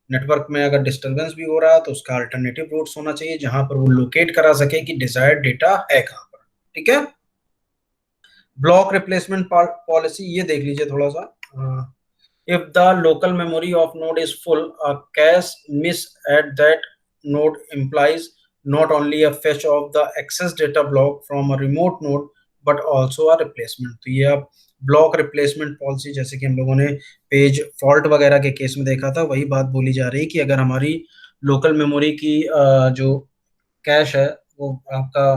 नेटवर्क में अगर डिस्टरबेंस भी हो रहा है तो उसका अल्टरनेटिव रूट्स होना चाहिए जहां पर वो लोकेट करा सके कि डिजायर्ड डेटा है कहां पर। ठीक है। ब्लॉक रिप्लेसमेंट पॉलिसी, ये देख लीजिए थोड़ा सा। If the local memory of node is full, a cache miss at that node implies not only a fetch of the access data block from a remote node but also a replacement। तो ये आप ब्लॉक रिप्लेसमेंट पॉलिसी, जैसे कि हम लोगों ने पेज फॉल्ट वगैरह के केस में देखा था, वही बात बोली जा रही है कि अगर हमारी लोकल मेमोरी की जो कैश है वो आपका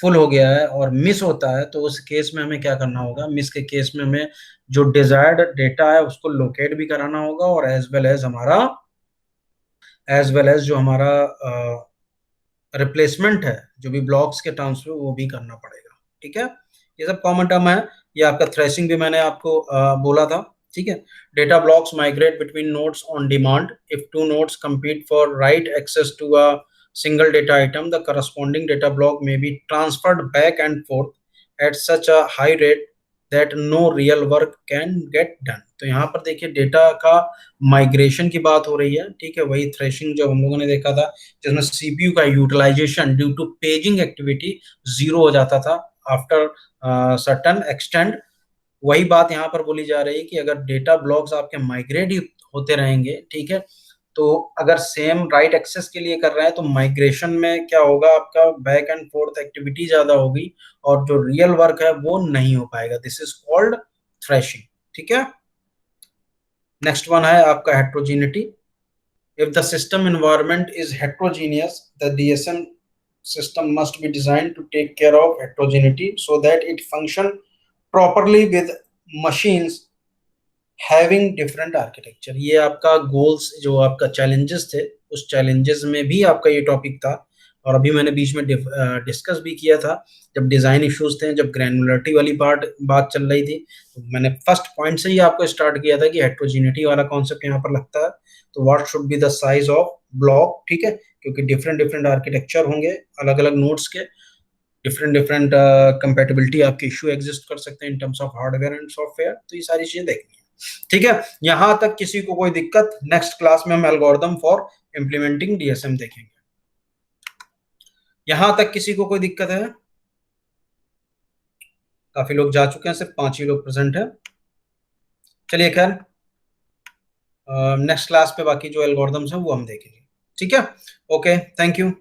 फुल हो गया है और मिस होता है, तो उस केस में हमें क्या करना होगा, मिस के केस में हमें जो डिजायर्ड डेटा है उसको लोकेट भी कराना होगा, और एज वेल एज जो हमारा रिप्लेसमेंट है, जो भी ब्लॉक्स के ट्रांसफर, वो भी करना पड़ेगा। ठीक है, ये सब कॉमन टर्म है। ये आपका थ्रेशिंग भी मैंने आपको बोला था। ठीक है, data blocks migrate between nodes on demand. If two nodes compete for right access to a single data item, the corresponding data block may be transferred back and forth at such a high rate that no real work can get done। तो यहाँ पर देखिए डेटा का माइग्रेशन की बात हो रही है। ठीक है, वही थ्रेशिंग जो हम लोगों ने देखा था, जिसमें सीपीयू का utilization due to paging activity zero हो जाता था आफ्टर सर्टन एक्सटेंड। वही बात यहाँ पर बोली जा रही है कि अगर डेटा ब्लॉक्स आपके माइग्रेट ही होते रहेंगे, ठीक है, तो अगर सेम राइट एक्सेस के लिए कर रहे हैं तो माइग्रेशन में क्या होगा, आपका बैक एंड फोर्थ एक्टिविटी ज्यादा होगी और जो रियल वर्क है वो नहीं हो पाएगा। This is called threshing. ठीक है, नेक्स्ट वन है आपका हेट्रोजीनिटी। If the system environment is heterogeneous, the DSM system must be designed to take care of heterogeneity so that it function properly with machines having different architecture। ये आपका गोल्स, जो आपका चैलेंजेस थे, उस चैलेंजेस में भी आपका ये टॉपिक था, और अभी मैंने बीच में डिस्कस भी किया था जब डिजाइन इश्यूज थे, जब ग्रैनुलरिटी वाली बात चल रही थी, तो मैंने फर्स्ट पॉइंट से ही आपको स्टार्ट किया था कि हेट्रोजीनिटी वाला कॉन्सेप्ट यहाँ पर लगता है। तो what should be the size of block, ठीक है, क्योंकि डिफरेंट डिफरेंट आर्किटेक्चर होंगे अलग अलग नोड्स के, डिफरेंट डिफरेंट कंपेटिबिलिटी आपके इशू एग्जिस्ट कर सकते हैं in terms of hardware and software. तो ये सारी चीजें देखनी है। ठीक है, यहां तक किसी को कोई दिक्कत? नेक्स्ट क्लास में हम एल्गोरिथम फॉर इंप्लीमेंटिंग डीएसएम देखेंगे। यहां तक किसी को कोई दिक्कत है? काफी लोग जा चुके हैं, सिर्फ 5 ही लोग प्रेजेंट है। चलिए खैर, नेक्स्ट क्लास पे बाकी जो एल्गोरिथम्स हैं वो हम देखेंगे। ठीक है, ओके, थैंक यू।